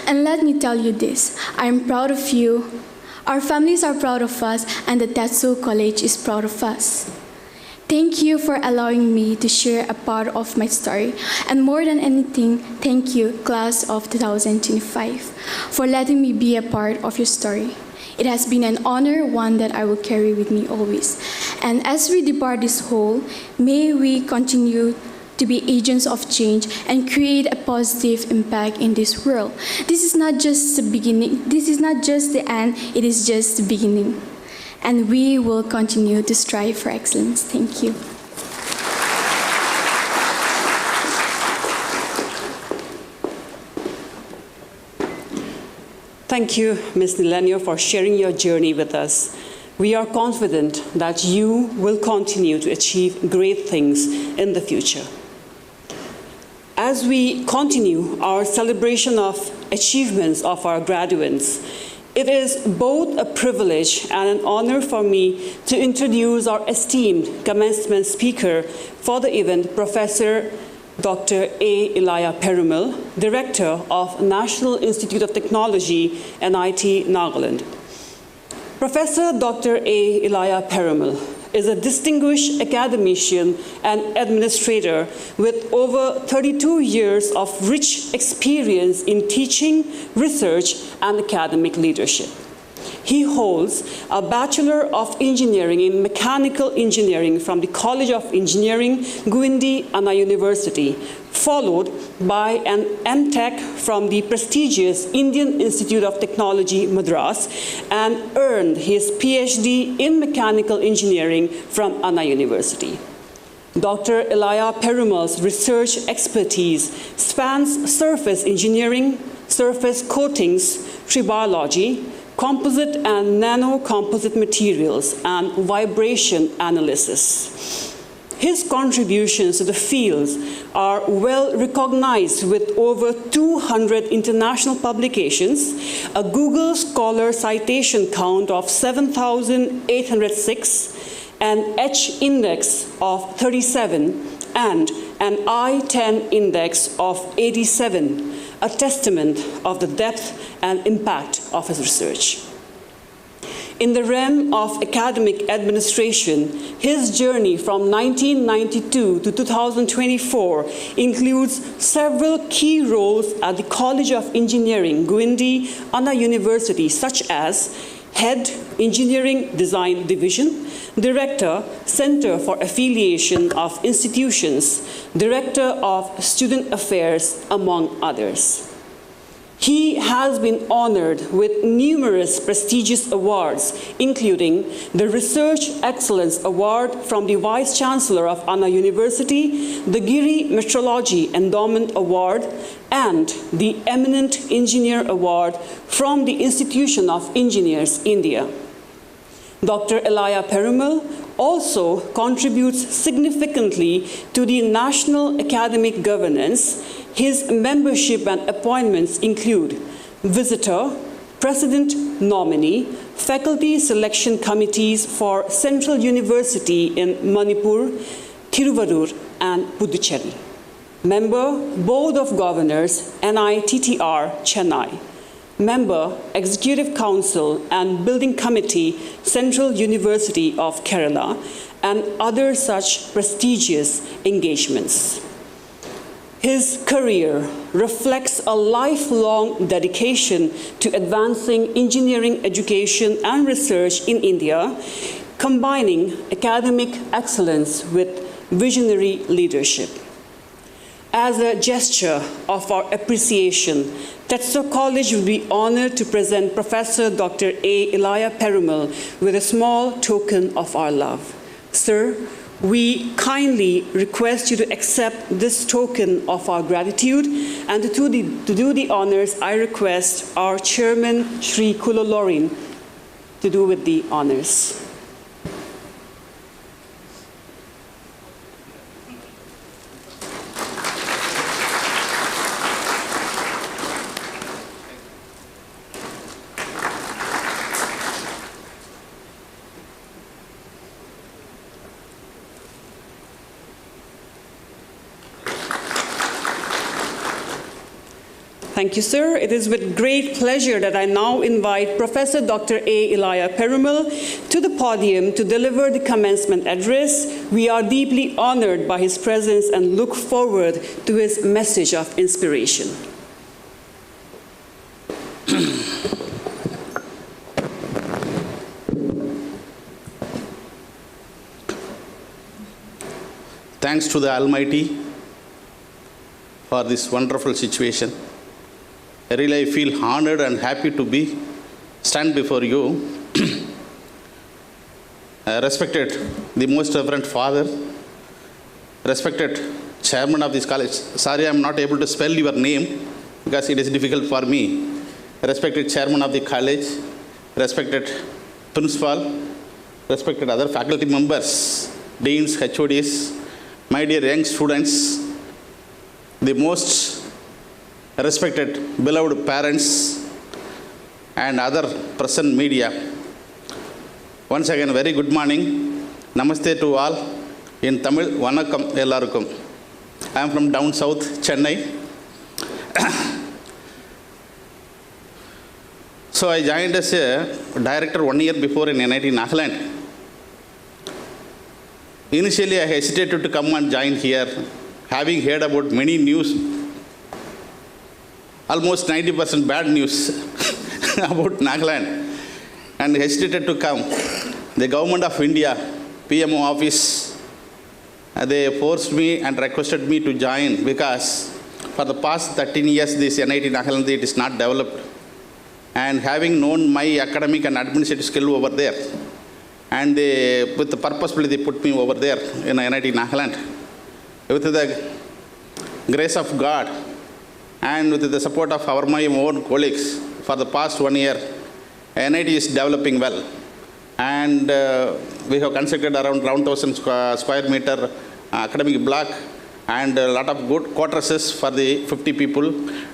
And let me tell you this, I am proud of you, our families are proud of us, and the Tetso College is proud of us. Thank you for allowing me to share a part of my story. And more than anything, thank you, class of 2025, for letting me be a part of your story. It has been an honor, one that I will carry with me always. And as we depart this hall, may we continue to be agents of change and create a positive impact in this world. This is not just the beginning. This is not just the end. It is just the beginning. And we will continue to strive for excellence. Thank you. Thank you, Ms. Nilenio, for sharing your journey with us. We are confident that you will continue to achieve great things in the future. As we continue our celebration of achievements of our graduates, it is both a privilege and an honor for me to introduce our esteemed commencement speaker for the event, Professor Dr. Elayaperumal, Director of National Institute of Technology, NIT Nagaland. Professor Dr. Elayaperumal is a distinguished academician and administrator with over 32 years of rich experience in teaching, research, and academic leadership. He holds a Bachelor of Engineering in Mechanical Engineering from the College of Engineering, Guindy, Anna University, followed by an M.Tech from the prestigious Indian Institute of Technology, Madras, and earned his PhD in Mechanical Engineering from Anna University. Dr. Elayaperumal's research expertise spans surface engineering, surface coatings, tribology, composite and nano-composite materials, and vibration analysis. His contributions to the fields are well recognized with over 200 international publications, a Google Scholar citation count of 7,806, an H index of 37, and an I-10 index of 87, a testament of the depth and impact of his research. In the realm of academic administration, his journey from 1992 to 2024 includes several key roles at the College of Engineering, Guindy, Anna University, such as Head, Engineering Design Division, Director, Center for Affiliation of Institutions, Director of Student Affairs, among others. He has been honored with numerous prestigious awards, including the Research Excellence Award from the Vice Chancellor of Anna University, the Giri Metrology Endowment Award, and the Eminent Engineer Award from the Institution of Engineers, India. Dr. Elayaperumal also contributes significantly to the national academic governance. His membership and appointments include Visitor, President Nominee, Faculty Selection Committees for Central University in Manipur, Thiruvarur, and Puducherry. Member, Board of Governors, NITTR, Chennai. Member, Executive Council and Building Committee, Central University of Kerala, and other such prestigious engagements. His career reflects a lifelong dedication to advancing engineering education and research in India, combining academic excellence with visionary leadership. As a gesture of our appreciation, Tetso College will be honored to present Professor Dr. A. Elayaperumal with a small token of our love. Sir, we kindly request you to accept this token of our gratitude, and to do the honors, I request our chairman, Shri Kulo Lorin, to do with the honors. Thank you, sir. It is with great pleasure that I now invite Professor Dr. A. Elayaperumal to the podium to deliver the commencement address. We are deeply honored by his presence and look forward to his message of inspiration. Thanks to the Almighty for this wonderful situation. I really feel honored and happy to stand before you. Respected the most reverend father, respected chairman of this college. Sorry, I am not able to spell your name because it is difficult for me. Respected chairman of the college, respected principal, respected other faculty members, deans, HODs, my dear young students, the most respected, beloved parents, and other present media. Once again, very good morning. Namaste to all. In Tamil, Vanakkam Ellarukkum. I am from down south, Chennai. So I joined as a director 1 year before in NIT Nagaland. Initially, I hesitated to come and join here, having heard about many news, almost 90% bad news about Nagaland. and hesitated to come. The government of India, PMO office, they forced me and requested me to join because for the past 13 years, this NIT Nagaland, it is not developed. And having known my academic and administrative skill over there, and they, with the purposefully, they put me over there in NIT Nagaland. With the grace of God and with the support of my own colleagues, for the past 1 year, NIT is developing well. And we have constructed around 1,000 square meter academic block and a lot of good quarters for the 50 people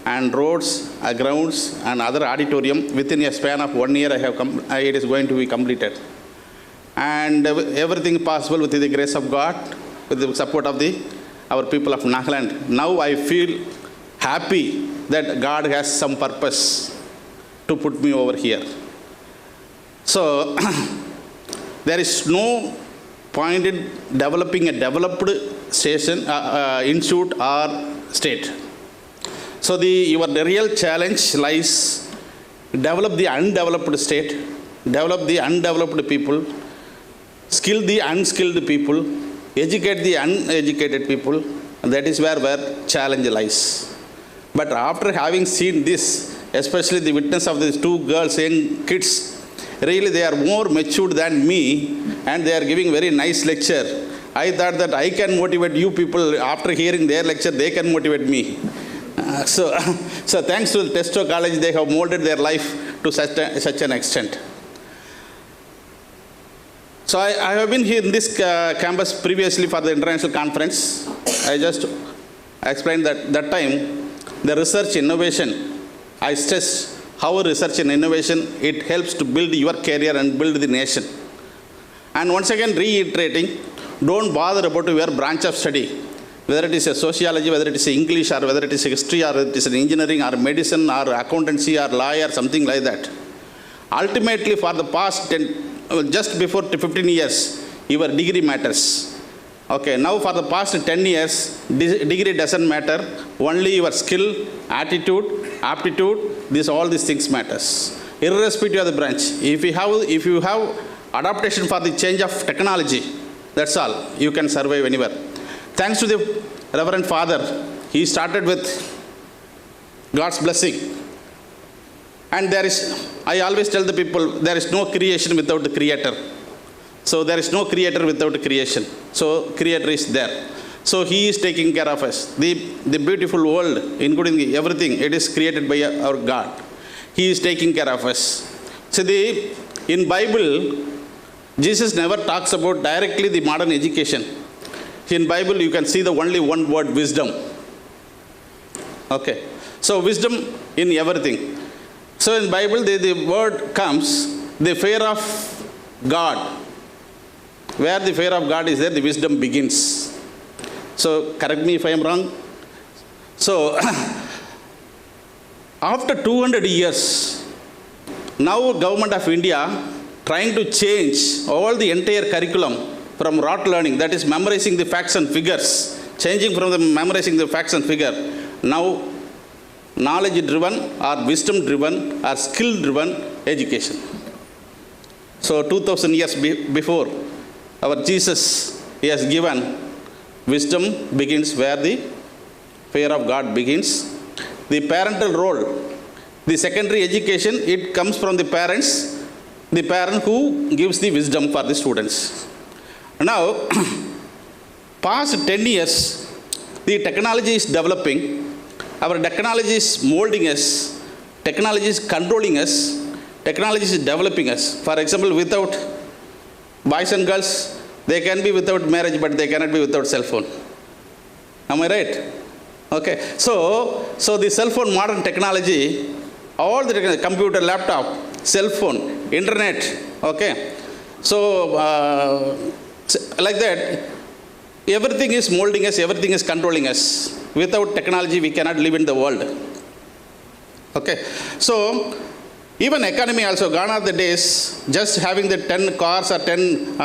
and roads, grounds and other auditorium. Within a span of 1 year, it is going to be completed. And everything possible with the grace of God, with the support of our people of Nagaland. Now I feel happy that God has some purpose to put me over here. So there is no point in developing a developed station, institute or state. So your real challenge lies develop the undeveloped state, develop the undeveloped people, skill the unskilled people, educate the uneducated people. That is where challenge lies. But after having seen this, especially the witness of these two girls, young kids, really they are more matured than me and they are giving very nice lecture. I thought that I can motivate you people. After hearing their lecture, they can motivate me. So thanks to the Tetso College, they have molded their life to such an extent. So I have been here in this campus previously for the international conference. I just explained that time, the research innovation, I stress how research and innovation, it helps to build your career and build the nation. And once again reiterating, don't bother about your branch of study, whether it is a sociology, whether it is English, or whether it is history, or it is an engineering, or medicine, or accountancy, or lawyer, something like that. Ultimately, for the past just before 15 years, your degree matters. Okay, now for the past 10 years, degree doesn't matter. Only your skill, attitude, aptitude, all these things matters. Irrespective of the branch. If you have adaptation for the change of technology, that's all. You can survive anywhere. Thanks to the Reverend Father, he started with God's blessing. And I always tell the people, there is no creation without the Creator. So there is no Creator without creation. So Creator is there. So He is taking care of us. The beautiful world, including everything, it is created by our God. He is taking care of us. So in Bible, Jesus never talks about directly the modern education. In Bible, you can see the only one word, wisdom. Okay. So wisdom in everything. So in Bible, the word comes, the fear of God. Where the fear of God is there, the wisdom begins. So correct me if I am wrong. So after 200 years, now government of India trying to change all the entire curriculum from rote learning, that is memorizing the facts and figures, changing from the memorizing the facts and figure. Now knowledge driven or wisdom driven or skill driven education. So 2000 years before, our Jesus, he has given wisdom begins where the fear of God begins. The parental role, the secondary education, it comes from the parents, the parent who gives the wisdom for the students. Now, past 10 years, the technology is developing. Our technology is molding us, technology is controlling us, technology is developing us. For example, without boys and girls, they can be without marriage, but they cannot be without cell phone. Am I right? Okay. So the cell phone, modern technology, all the technology, computer, laptop, cell phone, internet, okay. So like that, everything is molding us, everything is controlling us. Without technology, we cannot live in the world. Okay. So even economy also, gone are the days, just having the 10 cars or 10,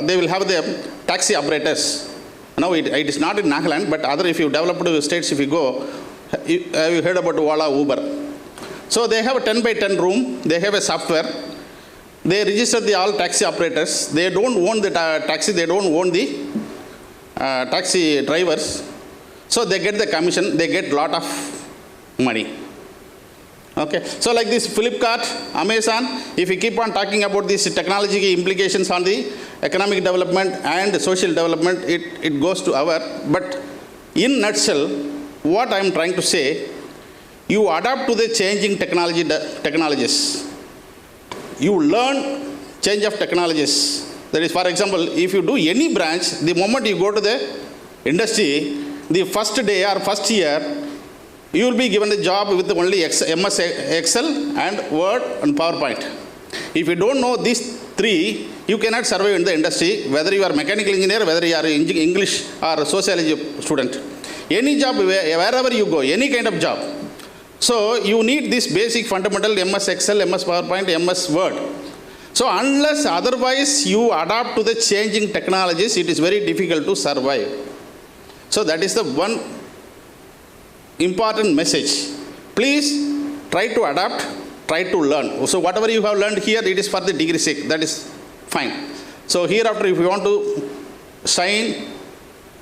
they will have the taxi operators. Now it is not in Nagaland, but other, if you develop states, if you go, have you heard about Ola, Uber? So they have a 10 by 10 room, they have a software. they register the all taxi operators. They don't own the taxi, they don't own the taxi drivers. So they get the commission, they get lot of money. Okay, so like this Flipkart, Amazon, if we keep on talking about these technology implications on the economic development and social development, it goes to our, but in nutshell, what I am trying to say, you adapt to the changing technologies. You learn change of technologies. That is, for example, if you do any branch, the moment you go to the industry, the first day or first year, you will be given the job with only MS Excel and Word and PowerPoint. If you don't know these three, you cannot survive in the industry, whether you are mechanical engineer, whether you are English or sociology student. Any job, wherever you go, any kind of job. So you need this basic fundamental MS Excel, MS PowerPoint, MS Word. So unless otherwise you adapt to the changing technologies, it is very difficult to survive. So that is the one important message. Please try to adapt, try to learn. So whatever you have learned here, it is for the degree sake. That is fine. So hereafter, if you want to shine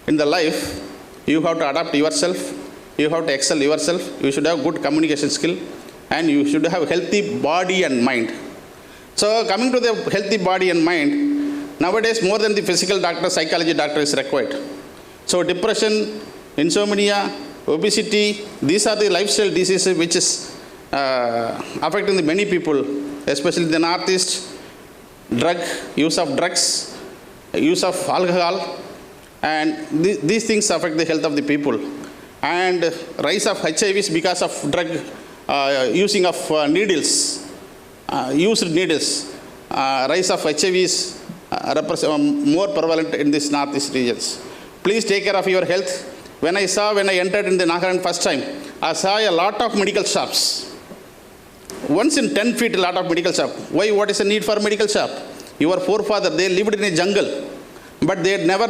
in the life, you have to adapt yourself. You have to excel yourself. You should have good communication skill, and you should have healthy body and mind. So coming to the healthy body and mind, nowadays more than the physical doctor, psychology doctor is required. So depression, insomnia, obesity, these are the lifestyle diseases which is affecting the many people, especially the Northeast. Use of drugs, use of alcohol, and these things affect the health of the people. And rise of HIVs because of drug using of needles, used needles. Rise of HIVs more prevalent in these Northeast regions. Please take care of your health. When I entered in the Nagaland first time, I saw a lot of medical shops. Once in 10 feet, a lot of medical shop. Why? What is the need for medical shop? Your forefather, they lived in a jungle, but they never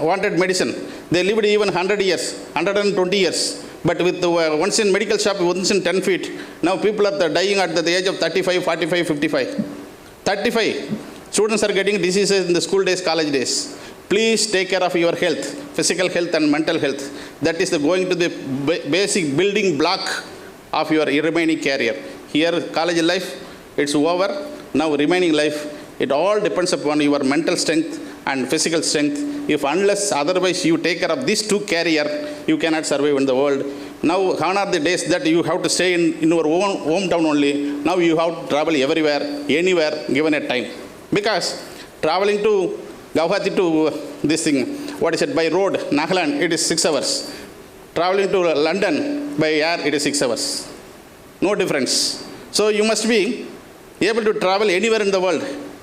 wanted medicine. They lived even 100 years, 120 years. But with once in medical shop, once in 10 feet, now people are dying at the age of 35, 45, 55. 35. Students are getting diseases in the school days, college days. Please take care of your health, physical health and mental health. That is going to the basic building block of your remaining career. Here, college life, it's over. Now, remaining life, it all depends upon your mental strength and physical strength. If unless otherwise you take care of these two career, you cannot survive in the world. Now, gone are the days that you have to stay in your own hometown only. Now you have to travel everywhere, anywhere, given a time. Because traveling to Guwahati to this thing, by road, Nagaland, it is 6 hours. Traveling to London by air, it is 6 hours. No difference. So you must be able to travel anywhere in the world,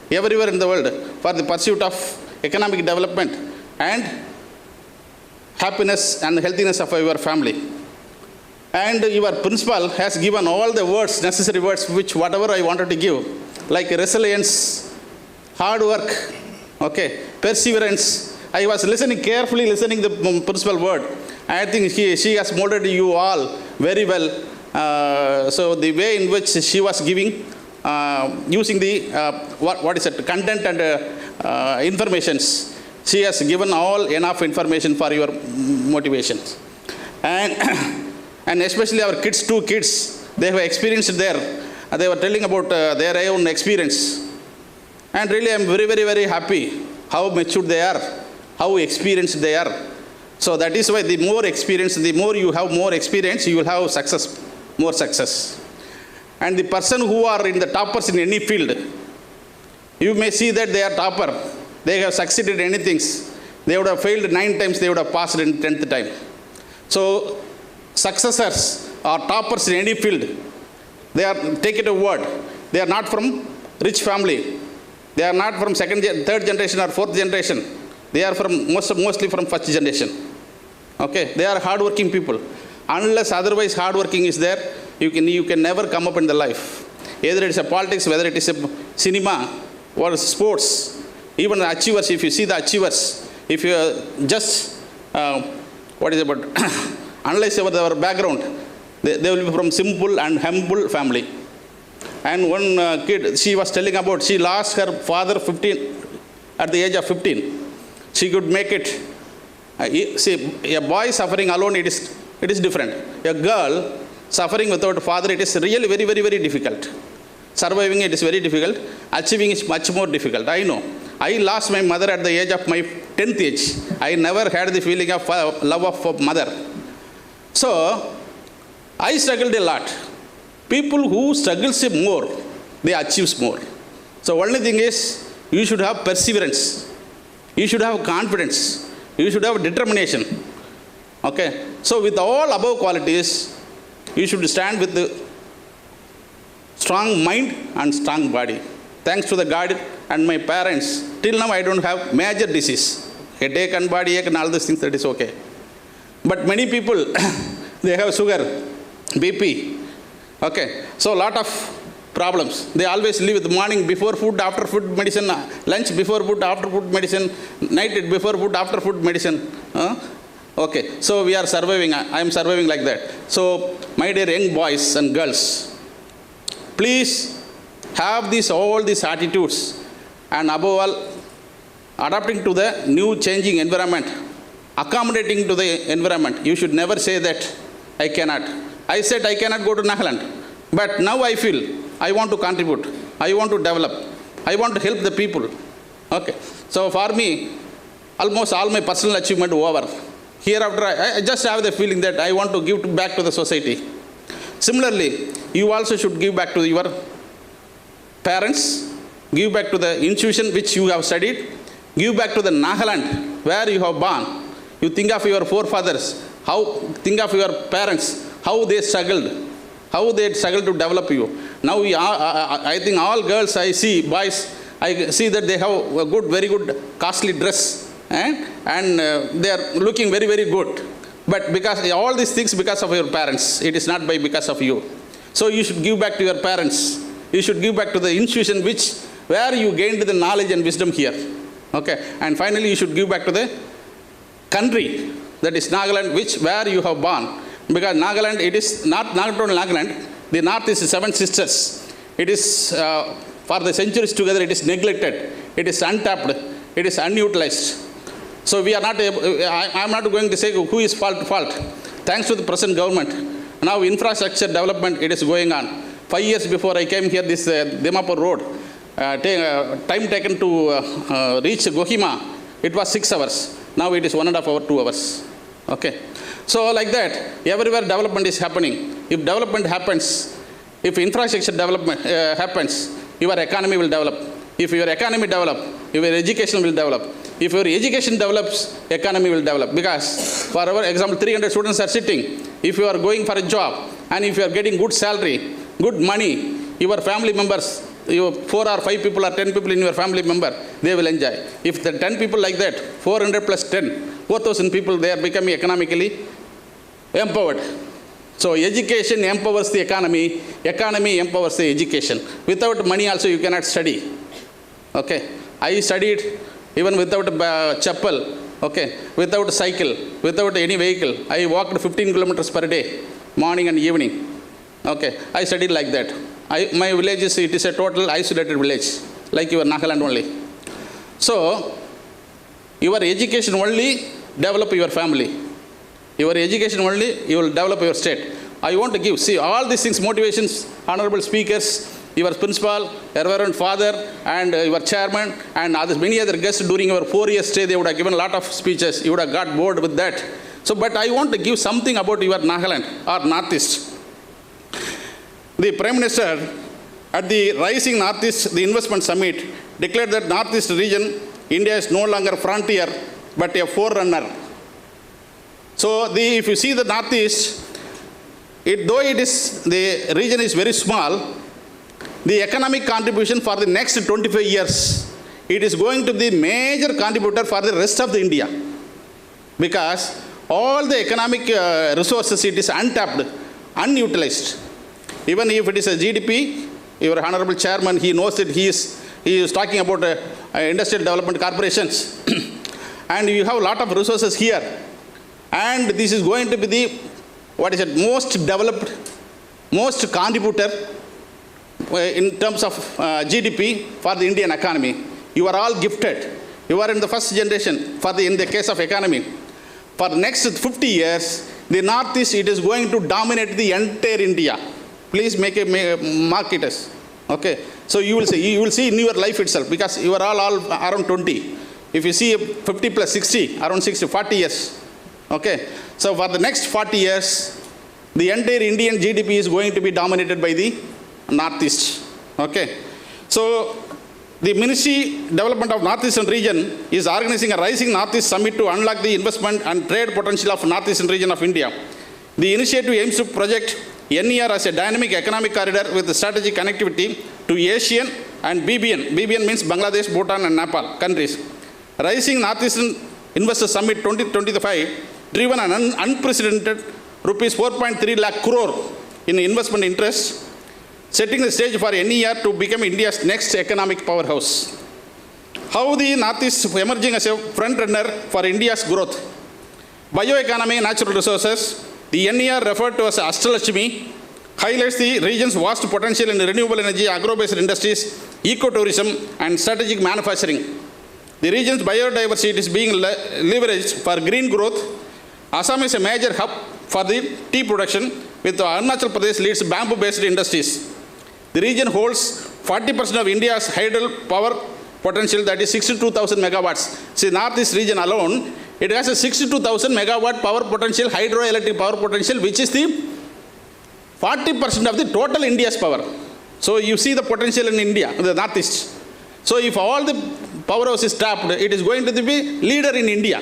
everywhere in the world, for the pursuit of economic development and happiness and healthiness of your family. And your principal has given all the words, necessary words, which whatever I wanted to give, like resilience, hard work, perseverance. I was carefully listening the principal word. I think she has molded you all very well. So the way in which she was giving, using the content and informations, she has given all enough information for your motivations. And especially our kids, 2 kids, they have experienced there. They were telling about their own experience. And really, I'm very, very, very happy how mature they are, how experienced they are. So that is why the more experience, the more you have more experience, you will have success, more success. And the person who are in the toppers in any field, you may see that they are topper. They have succeeded in anything. They would have failed 9 times, they would have passed in 10th time. So successors or toppers in any field, they are, take it a word, they are not from rich family. They are not from 2nd, 3rd generation or 4th generation. They are from mostly from 1st generation. They are hardworking people. Unless otherwise hardworking is there, you can never come up in the life. Either it is a politics, whether it is a cinema or sports. Even the achievers, if you see the achievers, if you just, analyze our background, they will be from simple and humble family. And one kid, she was telling about, she lost her father at the age of 15. She could make it. See, a boy suffering alone, it is different. A girl suffering without a father, it is really very, very, very difficult. Surviving it is very difficult. Achieving is much more difficult. I know. I lost my mother at the age of my 10th age. I never had the feeling of love of mother. So, I struggled a lot. People who struggles more, they achieve more. So, only thing is, you should have perseverance. You should have confidence. You should have determination. Okay. So, with all above qualities, you should stand with the strong mind and strong body. Thanks to the God and my parents, till now I don't have major disease. Headache and body ache and all these things, that is okay. But many people, they have sugar, BP. Okay. So, lot of problems. They always live with morning before food, after food, medicine, lunch before food, after food, medicine, night before food, after food, medicine. Okay. So, we are surviving. I am surviving like that. So, my dear young boys and girls, please have all these attitudes, and above all, adapting to the new changing environment, accommodating to the environment. You should never say that I cannot. I said I cannot go to Nagaland, but now I feel I want to contribute. I want to develop. I want to help the people. Okay. So for me, almost all my personal achievement over. Hereafter, I just have the feeling that I want to give back to the society. Similarly, you also should give back to your parents, give back to the institution which you have studied, give back to the Nagaland where you have born. You think of your forefathers, think of your parents, how they struggled to develop you. Now, I think all girls I see, boys, I see that they have a good, very good, costly dress, and they are looking very, very good. But because all these things because of your parents, it is not because of you. So you should give back to your parents. You should give back to the institution where you gained the knowledge and wisdom here. Okay. And finally, you should give back to the country, that is Nagaland, where you have born. Because Nagaland, it is not only Nagaland, the north is 7 sisters. It is, for the centuries together, it is neglected. It is untapped. It is unutilized. So we are not able, I am not going to say who is fault. Thanks to the present government. Now infrastructure development, it is going on. 5 years before I came here, this Dimapur road, time taken to reach Kohima, it was 6 hours. Now it is 1.5 hours, 2 hours. Okay. So like that, everywhere development is happening. If development happens, if infrastructure development happens, your economy will develop. If your economy develops, your education will develop. If your education develops, economy will develop. Because, for our example, 300 students are sitting. If you are going for a job, and if you are getting good salary, good money, your family members, your 4 or 5 people or 10 people in your family member, they will enjoy. If the 10 people like that, 400 plus 10, 4,000 people, they are becoming economically empowered. So education empowers the economy empowers the education. Without money also you cannot study. Okay. I studied even without a chapel, okay, without a cycle, without any vehicle. I walked 15 kilometers per day, morning and evening. Okay. I studied like that. My village it is a total isolated village, like your Nagaland only. So, your education only develop your family. Your education only, you will develop your state. I want to give, see, all these things, motivations, honorable speakers, your principal, reverend father, and your chairman, and many other guests during your 4-year stay, they would have given a lot of speeches. You would have got bored with that. So, but I want to give something about your Nagaland or Northeast. The Prime Minister at the Rising Northeast, the Investment Summit, declared that Northeast region, India is no longer a frontier, but a forerunner. So, if you see the Northeast, though the region is very small, the economic contribution for the next 25 years, it is going to be major contributor for the rest of the India. Because all the economic resources, it is untapped, unutilized. Even if it is a GDP, your honorable chairman, he knows that he is talking about industrial development corporations. And you have a lot of resources here. And this is going to be the, most developed, most contributor in terms of GDP for the Indian economy. You are all gifted. You are in the first generation in the case of economy. For the next 50 years, the Northeast, it is going to dominate the entire India. Please mark it as. Okay. So you will see in your life itself, because you are all around 20. If you see 50 plus 60, around 60, 40 years. Okay. So for the next 40 years, the entire Indian GDP is going to be dominated by the Northeast. Okay. So the Ministry Development of Northeastern Region is organizing a Rising Northeast Summit to unlock the investment and trade potential of Northeastern region of India. The initiative aims to project NER as a dynamic economic corridor with strategic connectivity to Asian and BBN. BBN means Bangladesh, Bhutan and Nepal countries. Rising Northeastern Investor Summit 2025 driven an unprecedented rupees 4.3 lakh crore in investment interest, setting the stage for NER to become India's next economic powerhouse. How the Northeast is emerging as a front runner for India's growth. Bioeconomy, natural resources, the NER referred to as Ashtalakshmi highlights the region's vast potential in renewable energy, agro-based industries, ecotourism and strategic manufacturing. The region's biodiversity is being leveraged for green growth. Assam is a major hub for the tea production, with Arunachal Pradesh leads bamboo-based industries. The region holds 40% of India's hydel power potential, that is 62,000 megawatts. See, Northeast region alone, it has a 62,000 megawatt power potential, hydroelectric power potential, which is the 40% of the total India's power. So you see the potential in India, the Northeast. So if all the powerhouse is tapped, it is going to be leader in India.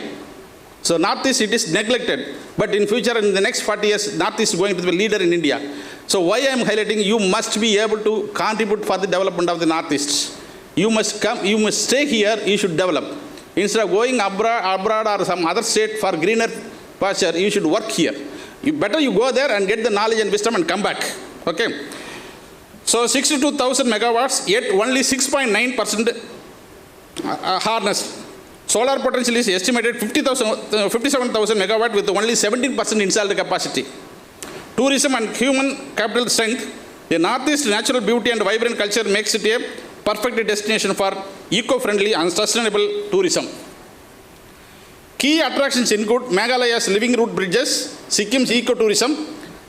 So Northeast, it is neglected. But in future, in the next 40 years, Northeast is going to be leader in India. So why I am highlighting, you must be able to contribute for the development of the Northeast. You must come, you must stay here, you should develop. Instead of going abroad or some other state for greener pasture, you should work here. Better you go there and get the knowledge and wisdom and come back. Okay. So 62,000 megawatts, yet only 6.9% harnessed. Solar potential is estimated 57,000 megawatt with only 17% installed capacity. Tourism and human capital strength. The Northeast natural beauty and vibrant culture makes it a perfect destination for eco-friendly and sustainable tourism. Key attractions include Meghalaya's living root bridges, Sikkim's ecotourism,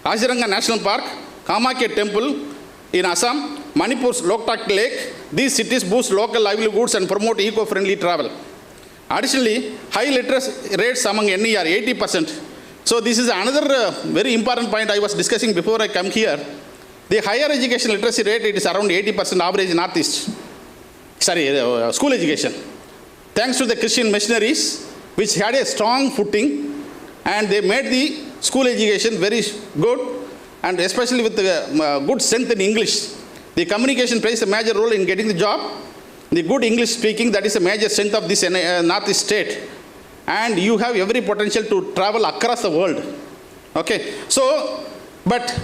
Kaziranga National Park, Kamakya Temple in Assam, Manipur's Loktak Lake. These cities boost local livelihoods and promote eco-friendly travel. Additionally, high literacy rates among NER, 80%. So this is another very important point I was discussing before I come here. The higher education literacy rate, it is around 80% average in Northeast. School education. Thanks to the Christian missionaries, which had a strong footing, and they made the school education very good, and especially with the good strength in English. The communication plays a major role in getting the job. The good English speaking, that is a major strength of this Northeast state. And you have every potential to travel across the world. Okay. So, but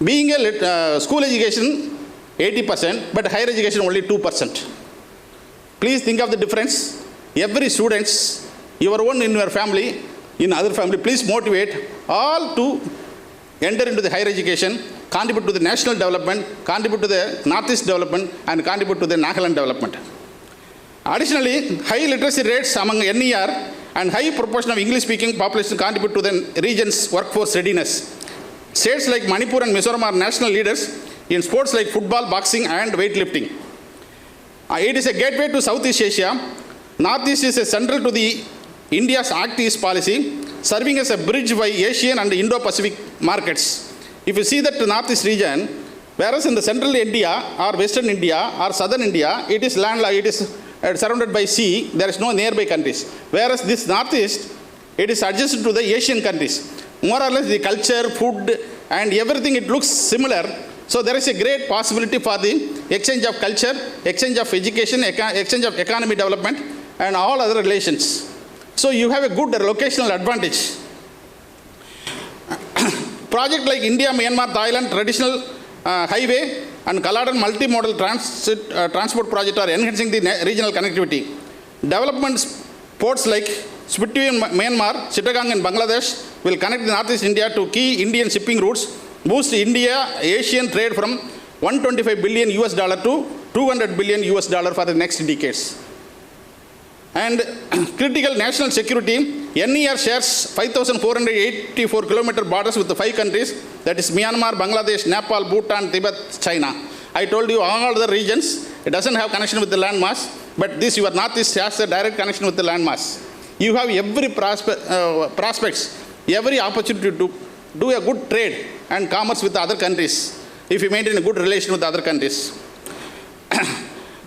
being a school education, 80%, but higher education only 2%. Please think of the difference. Every students, your own in your family, in other family, please motivate all to enter into the higher education, contribute to the national development, contribute to the Northeast development, and contribute to the Nagaland development. Additionally, high literacy rates among NER and high proportion of English-speaking population contribute to the region's workforce readiness. States like Manipur and Mizoram are national leaders in sports like football, boxing, and weightlifting. It is a gateway to Southeast Asia. Northeast is central to the India's Act East policy, serving as a bridge by Asian and Indo-Pacific markets. If you see that the Northeast region, whereas in the central India or western India or southern India, it is landlocked, it is surrounded by sea, there is no nearby countries. Whereas this Northeast, it is adjacent to the Asian countries. More or less the culture, food, and everything, it looks similar. So there is a great possibility for the exchange of culture, exchange of education, exchange of economy development, and all other relations. So you have a good locational advantage. Project like India, Myanmar, Thailand, traditional highway, and Kaladan multimodal transport project are enhancing the regional connectivity. Development ports like Spiti in Myanmar, Chittagong in Bangladesh will connect the Northeast India to key Indian shipping routes, boost India-Asian trade from $125 billion US to $200 billion US for the next decades. And critical national security, NER shares 5,484 kilometer borders with the 5 countries, that is Myanmar, Bangladesh, Nepal, Bhutan, Tibet, China. I told you all the regions, it doesn't have connection with the landmass, but this your Northeast has a direct connection with the landmass. You have every prospects, every opportunity to do a good trade and commerce with other countries if you maintain a good relation with other countries.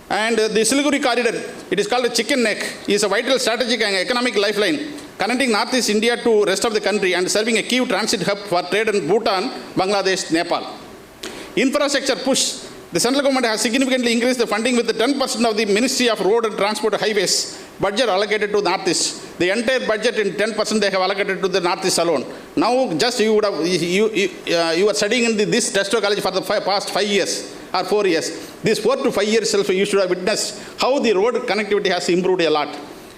And the Siliguri corridor, it is called a chicken neck, is a vital strategic and economic lifeline connecting Northeast India to rest of the country and serving a key transit hub for trade in Bhutan, Bangladesh, Nepal. Infrastructure push. The central government has significantly increased the funding with the 10% of the Ministry of Road and Transport Highways budget allocated to Northeast. The entire budget in 10% they have allocated to the Northeast alone. Now, just you would have, you are studying in this Tetso college for the past 5 years or 4 years. This 4 to 5 years self, you should have witnessed how the road connectivity has improved a lot,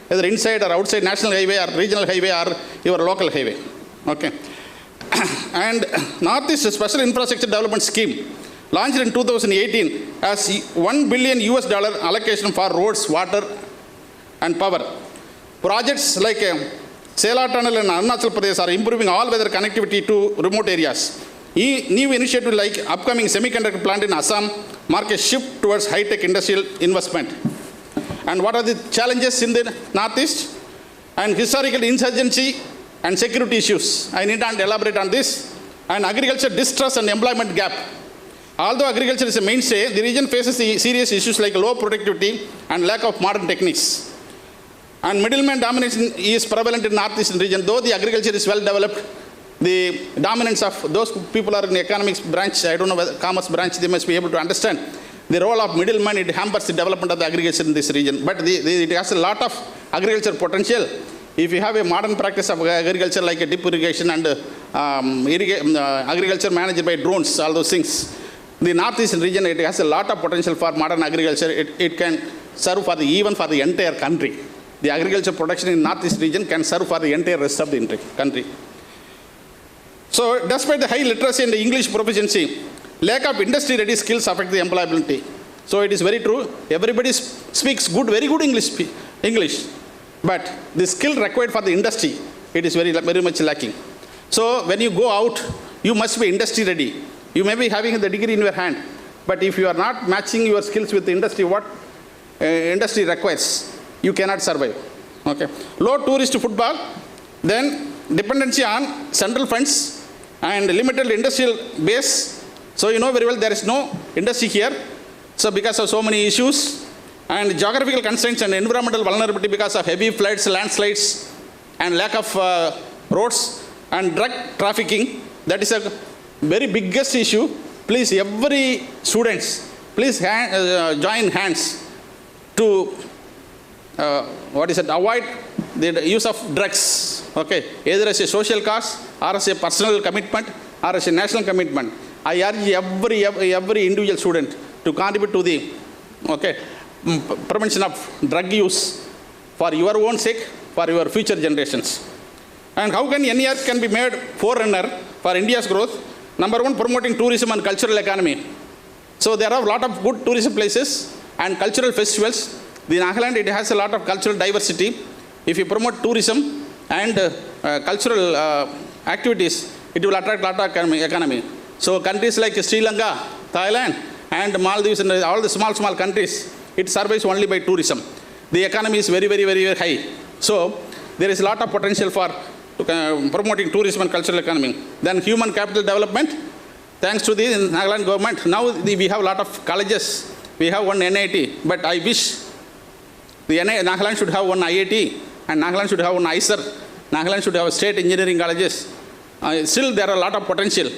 whether inside or outside national highway or regional highway or your local highway. Okay. And Northeast Special Infrastructure Development Scheme, launched in 2018 as $1 billion allocation for roads, water, and power. Projects like Sela Tunnel in Arunachal Pradesh are improving all weather connectivity to remote areas. New initiative like upcoming semiconductor plant in Assam mark a shift towards high-tech industrial investment. And what are the challenges in the Northeast? And historical insurgency and security issues. I need not elaborate on this. And agriculture distress and employment gap. Although agriculture is a mainstay, the region faces serious issues like low productivity and lack of modern techniques. And middleman domination is prevalent in Northeastern region. Though the agriculture is well developed, the dominance of those people are in the economics branch, I don't know whether commerce branch, they must be able to understand the role of middleman. It hampers the development of the agriculture in this region. But it has a lot of agriculture potential. If you have a modern practice of agriculture like a drip irrigation and agriculture managed by drones, all those things, the Northeastern region, it has a lot of potential for modern agriculture. It can serve for even for the entire country. The agriculture production in Northeast region can serve for the entire rest of the country. So, despite the high literacy and the English proficiency, lack of industry-ready skills affect the employability. So, it is very true. Everybody speaks good, very good English, but the skill required for the industry, it is very much lacking. So, when you go out, you must be industry-ready. You may be having the degree in your hand, but if you are not matching your skills with the industry, what industry requires, you cannot survive. Okay. Low tourist footfall, then dependency on central funds and limited industrial base. So you know very well there is no industry here. So because of so many issues and geographical constraints and environmental vulnerability because of heavy floods, landslides, and lack of roads and drug trafficking, that is a very biggest issue. Please, every students, please join hands to avoid the use of drugs. Okay, either as a social cause or as a personal commitment or as a national commitment. I urge every individual student to contribute to the prevention of drug use for your own sake, for your future generations. And how can NER can be made forerunner for India's growth? Number one, promoting tourism and cultural economy. So there are a lot of good tourism places and cultural festivals. The Nagaland, it has a lot of cultural diversity. If you promote tourism and cultural activities, it will attract a lot of economy. So countries like Sri Lanka, Thailand, and Maldives, and all the small countries, it survives only by tourism. The economy is very high. So there is a lot of potential for promoting tourism and cultural economy. Then human capital development, thanks to the Nagaland government. Now we have a lot of colleges. We have one NIT, but I wish the Nagaland should have one IIT, and Nagaland should have one ISER. Nagaland should have state engineering colleges. Still, there are a lot of potential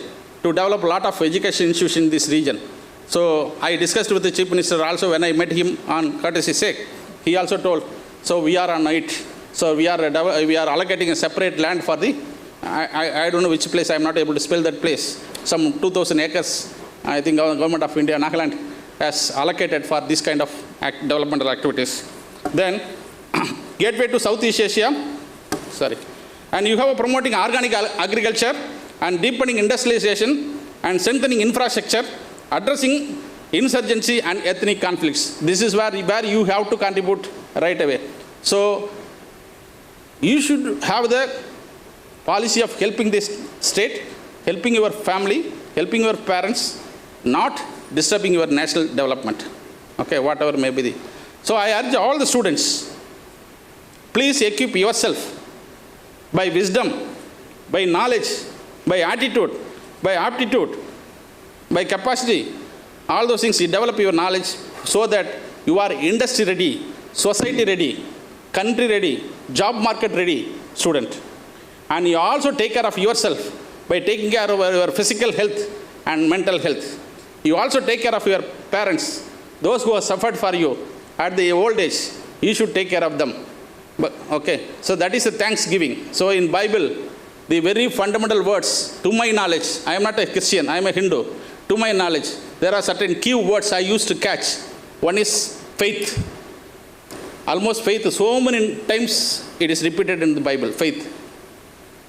to develop a lot of education institutions in this region. So I discussed with the Chief Minister also when I met him on courtesy sake. He also told, so we are on it. So we are allocating a separate land for the, I don't know which place, I am not able to spell that place. Some 2,000 acres, I think Government of India, Nagaland, has allocated for this kind of developmental activities. Then, gateway to Southeast Asia, and you have promoting organic agriculture and deepening industrialization and strengthening infrastructure addressing insurgency and ethnic conflicts. This is where you have to contribute right away. So you should have the policy of helping this state, helping your family, helping your parents, not disturbing your national development. Okay, whatever may be the. So I urge all the students, please equip yourself by wisdom, by knowledge, by attitude, by aptitude, by capacity. All those things, you develop your knowledge so that you are industry ready, society ready, country ready, job market ready student. And you also take care of yourself by taking care of your physical health and mental health. You also take care of your parents, those who have suffered for you at the old age. You should take care of them. But, okay, so that is a thanksgiving. So in Bible, the very fundamental words, to my knowledge, I am not a Christian, I am a Hindu. To my knowledge, there are certain key words I used to catch. One is faith. Almost faith, so many times it is repeated in the Bible, faith.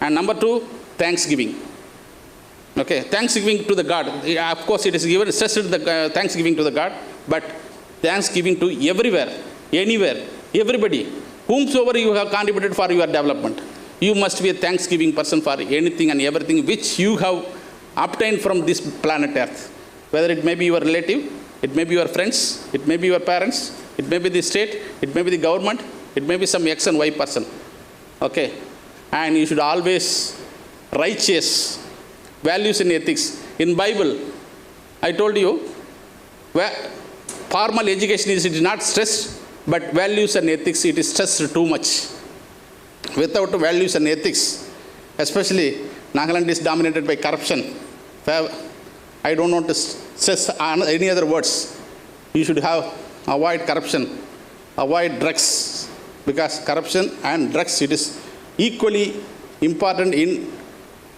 And number 2, thanksgiving. Okay, thanksgiving to the God. Of course, it is given, stressed the thanksgiving to the God, but thanksgiving to everywhere, anywhere, everybody, whomsoever you have contributed for your development. You must be a thanksgiving person for anything and everything which you have obtained from this planet Earth. Whether it may be your relative, it may be your friends, it may be your parents, it may be the state, it may be the government, it may be some X and Y person. Okay, and you should always righteous values and ethics. In Bible, I told you, formal education is not stressed, but values and ethics, it is stressed too much. Without values and ethics, especially Nagaland is dominated by corruption. I don't want to stress any other words. You should avoid corruption, avoid drugs, because corruption and drugs, it is equally important in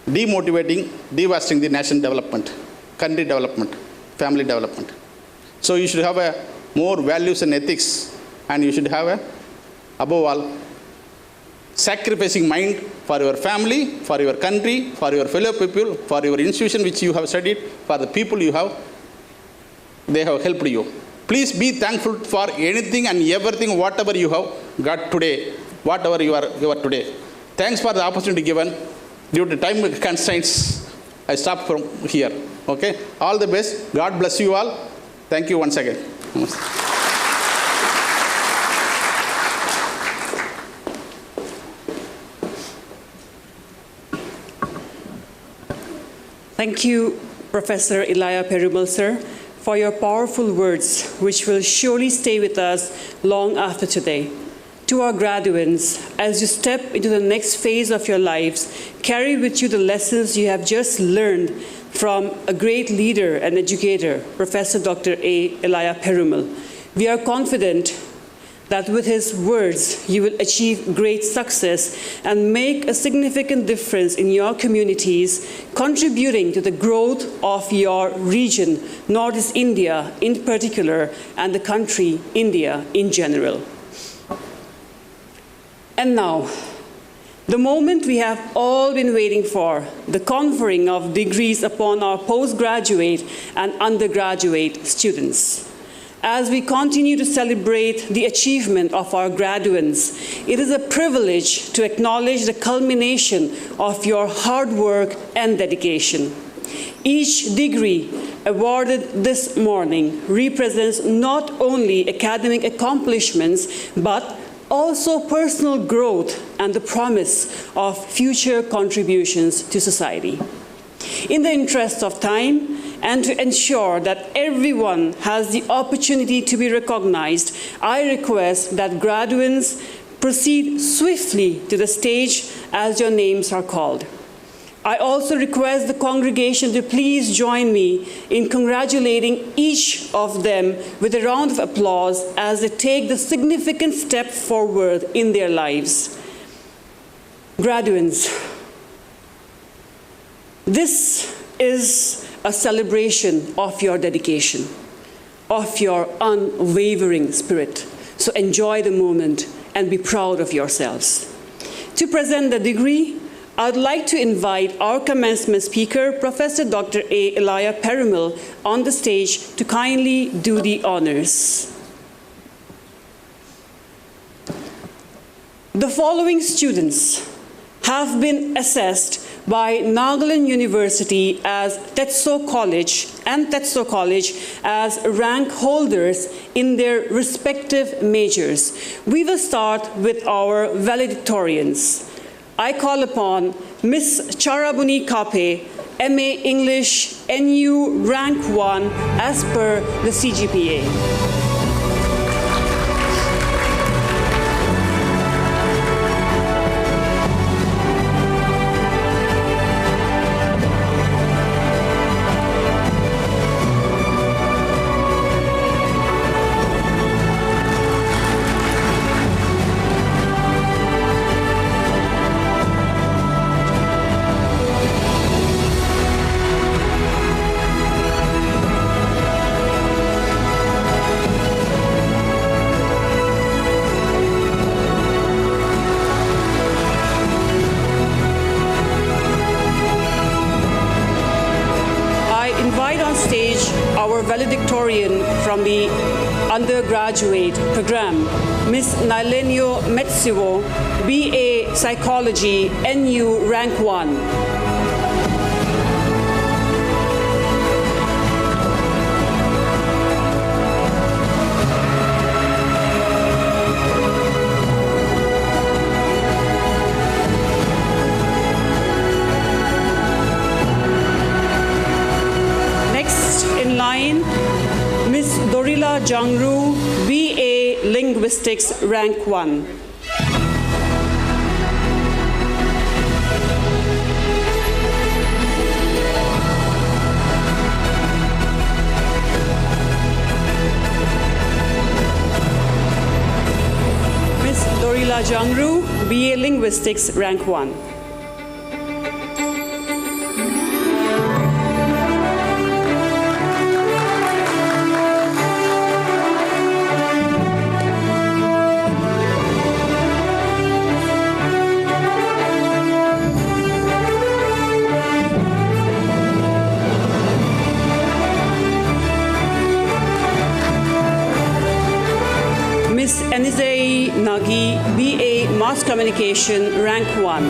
demotivating, devastating the national development, country development, family development. So you should have more values and ethics, and you should have above all, sacrificing mind for your family, for your country, for your fellow people, for your institution which you have studied, for the people they have helped you. Please be thankful for anything and everything, whatever you have got today, whatever you are today. Thanks for the opportunity given. Due to time constraints, I stop from here. Okay? All the best. God bless you all. Thank you once again. Namaste. Thank you, Professor Elayaperumal, sir, for your powerful words, which will surely stay with us long after today. To our graduates, as you step into the next phase of your lives, carry with you the lessons you have just learned from a great leader and educator, Professor Dr. Elayaperumal. We are confident that with his words, you will achieve great success and make a significant difference in your communities, contributing to the growth of your region, Northeast India in particular, and the country, India in general. And now, the moment we have all been waiting for, the conferring of degrees upon our postgraduate and undergraduate students. As we continue to celebrate the achievement of our graduates, it is a privilege to acknowledge the culmination of your hard work and dedication. Each degree awarded this morning represents not only academic accomplishments, but also personal growth and the promise of future contributions to society. In the interest of time, and to ensure that everyone has the opportunity to be recognized, I request that graduates proceed swiftly to the stage as your names are called. I also request the congregation to please join me in congratulating each of them with a round of applause as they take the significant step forward in their lives. Graduates, this is a celebration of your dedication, of your unwavering spirit. So enjoy the moment and be proud of yourselves. To present the degree, I'd like to invite our commencement speaker, Professor Dr. Elayaperumal, on the stage to kindly do the honors. The following students have been assessed by Nagaland University as Tetso College as rank holders in their respective majors. We will start with our valedictorians. I call upon Ms. Charabuni Kape, MA English, NU rank 1 as per the CGPA. Valedictorian from the undergraduate program, Ms. Nailenio Metsiwo, BA Psychology, NU rank 1. Ms. Dorila Jangru, BA Linguistics, rank 1. Ms. Dorila Jangru, BA Linguistics, rank 1. Nagi, BA Mass Communication, rank 1.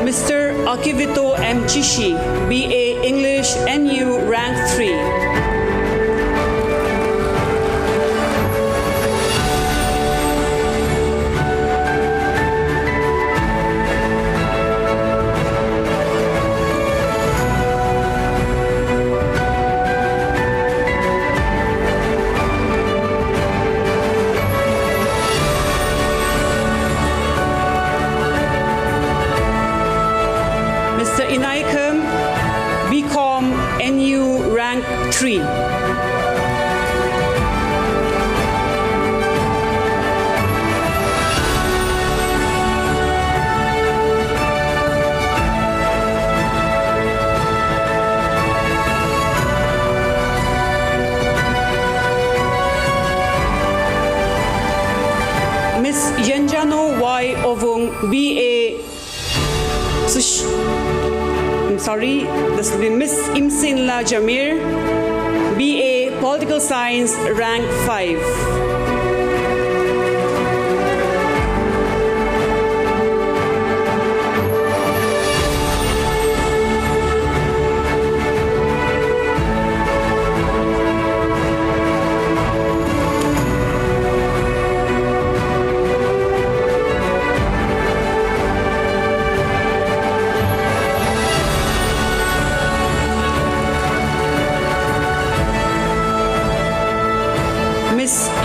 Mr. Akivito M. Chishi, BA English, NU, rank 3. BCom, NU, rank 3. Ms. Yenjano Y. Ovung, BA this will be Ms. Imsinla Jamir, BA Political Science, rank 5.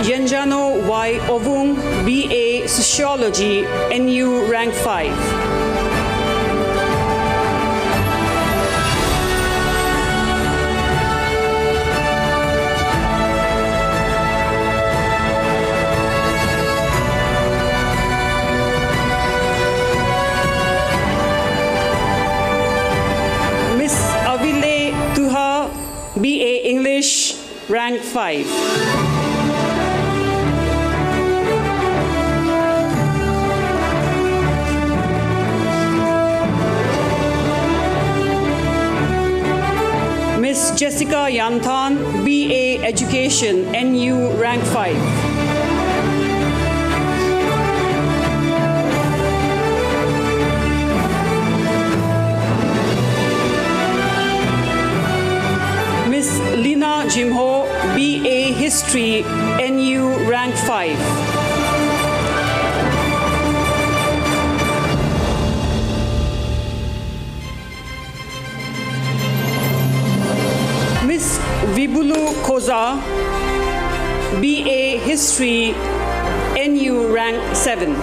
Yenjano Y. Ovung, BA Sociology, NU, rank 5. BA English, rank 5. Miss Jessica Yantan, BA Education, NU, rank 5. Miss Lina Jimho, BA History, NU, rank 5. Miss Vibulu Koza, BA History, NU, rank 7.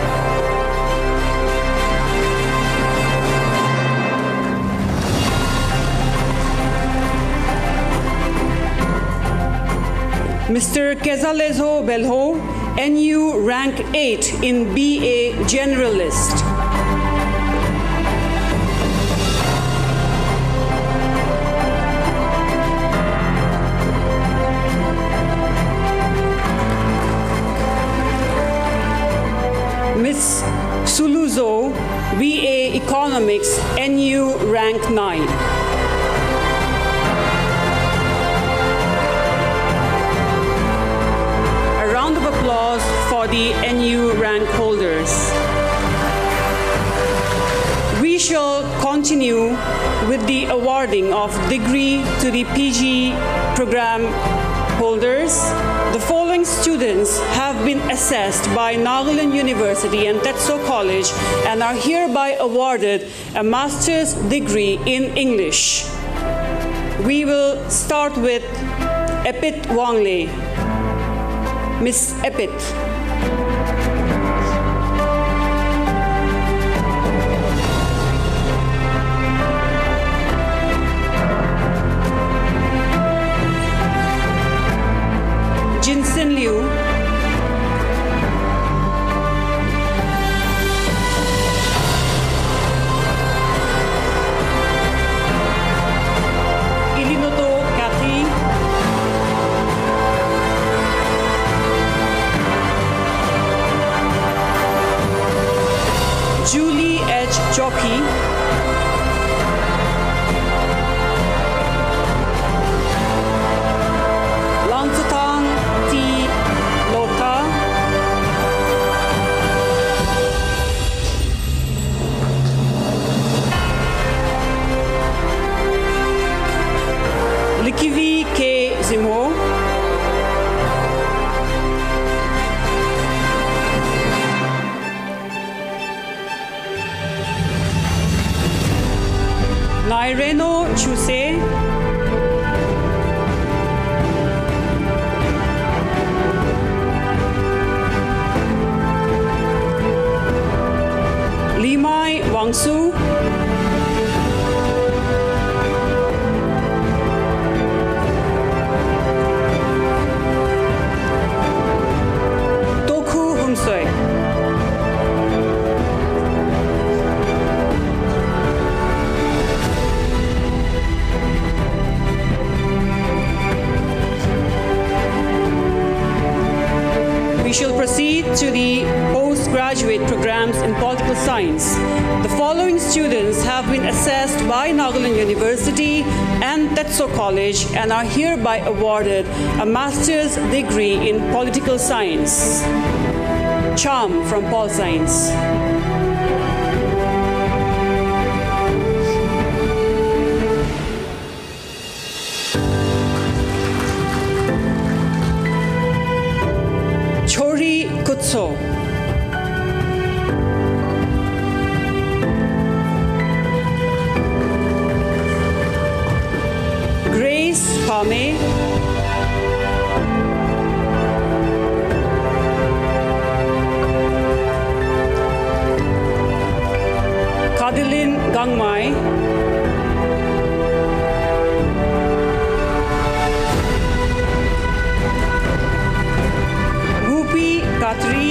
Mr. Kezalezo Belho, NU, rank 8 in BA Generalist. Miss Suluzo, BA Economics, NU, rank 9. A round of applause for the NU rank holders. We shall continue with the awarding of degree to the PG program holders. The following students have been assessed by Nagaland University and Tetso College and are hereby awarded a master's degree in English. We will start with Epit Wangle. Miss Epit. Jinsen Liu. Ilinoto Kathy. Julie H. Jockey. Lansatang T. Lota. Likivi K. Zimo. Naireno Chuse. Limai Wangsu. Toku Humsoy. We shall proceed to the postgraduate programs in political science. The following students have been assessed by Nagaland University and Tetso College and are hereby awarded a master's degree in political science. Cham from Pol Science. Chori Kutso. Grace Pame. Kadilin Gangmai. Gupi Katri.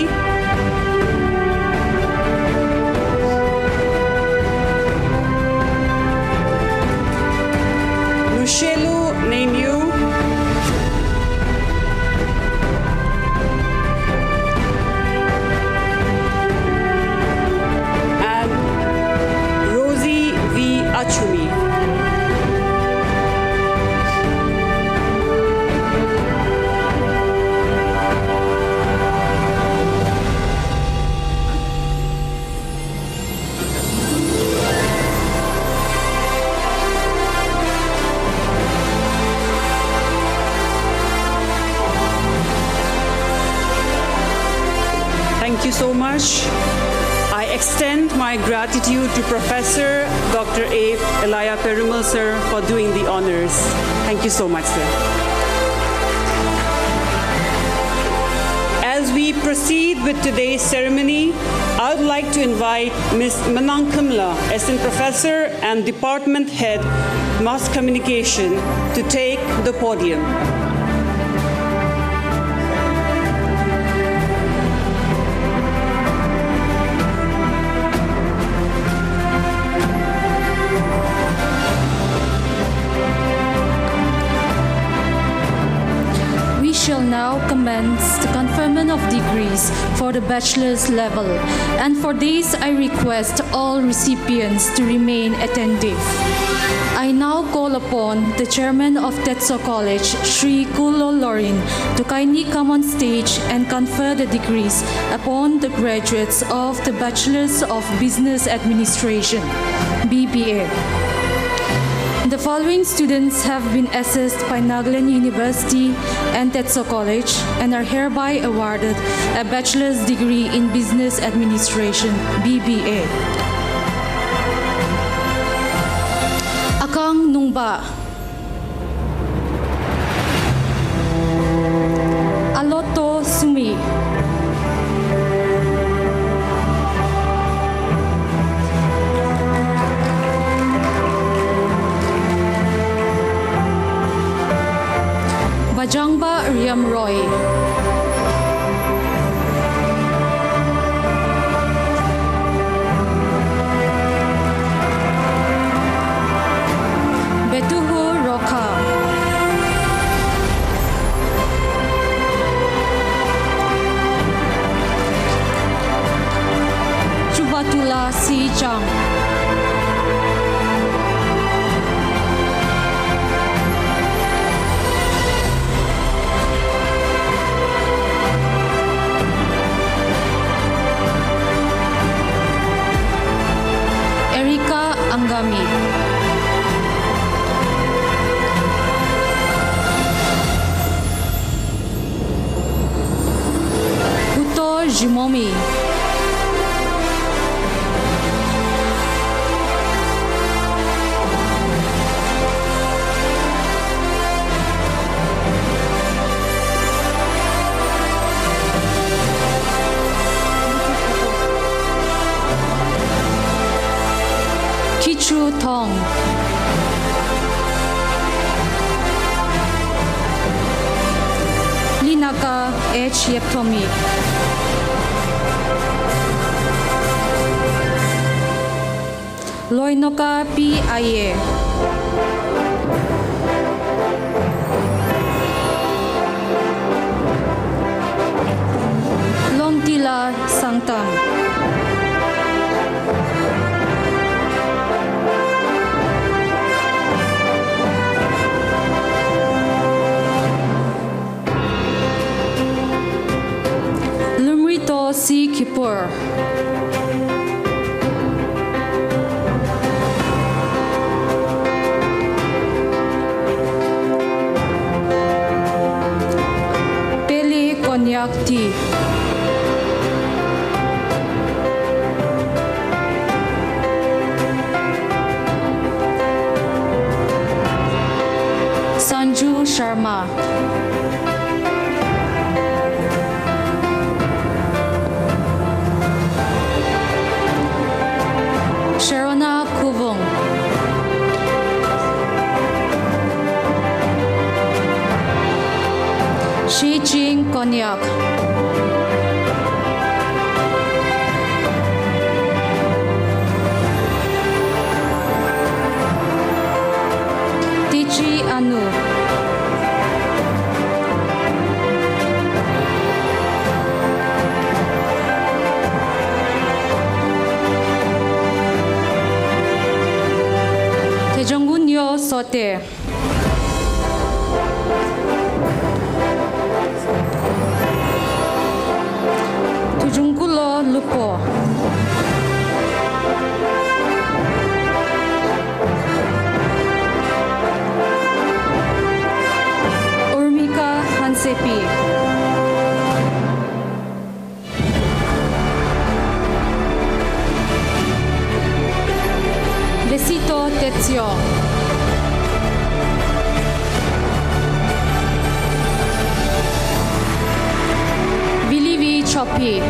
Thank you so much. I extend my gratitude to Professor Dr. Elayaperumal, sir, for doing the honors. Thank you so much, sir. As we proceed with today's ceremony, I would like to invite Ms. Manangkamla, Assistant Professor and Department Head, Mass Communication, to take the podium. We shall now commence the conferment of degrees for the bachelor's level, and for this I request all recipients to remain attentive. I now call upon the chairman of Tetso College, Sri Kulo Lorin, to kindly come on stage and confer the degrees upon the graduates of the Bachelor's of Business Administration, BBA. The following students have been assessed by Nagaland University and Tetso College and are hereby awarded a bachelor's degree in Business Administration, BBA. Akang Nungba. Aloto Sumi. Bajangba Riam Roy. Betuhu Roka. Chubatula Si Chang. Angami. Uto Jimomi. Kichu Tong. Linaka H. Yeptomi. Loinoka P. Aye. Longtila Sangtam. Si Kipur. Peli Konyak Tea. Sanju Sharma. Sharona Kuvung. Shi Jing Konyak. Tichi Anu. Tejonggunyo Sote. Tujungkulo Lupo. Urmika Hansepi. Tetso, Billy V. Choppy,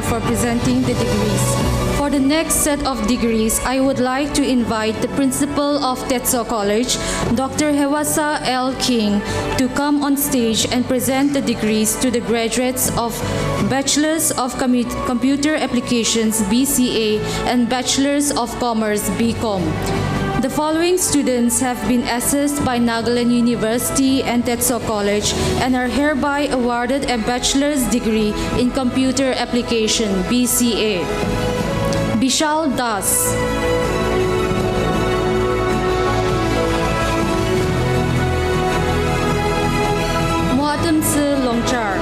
for presenting the degrees. For the next set of degrees, I would like to invite the principal of Tetso College, Dr. Hewasa L. King, to come on stage and present the degrees to the graduates of Bachelors of Computer Applications BCA and Bachelors of Commerce BCom. The following students have been assessed by Nagaland University and Tetso College and are hereby awarded a bachelor's degree in Computer Application BCA. Bishal Das, Muatamse Longchar,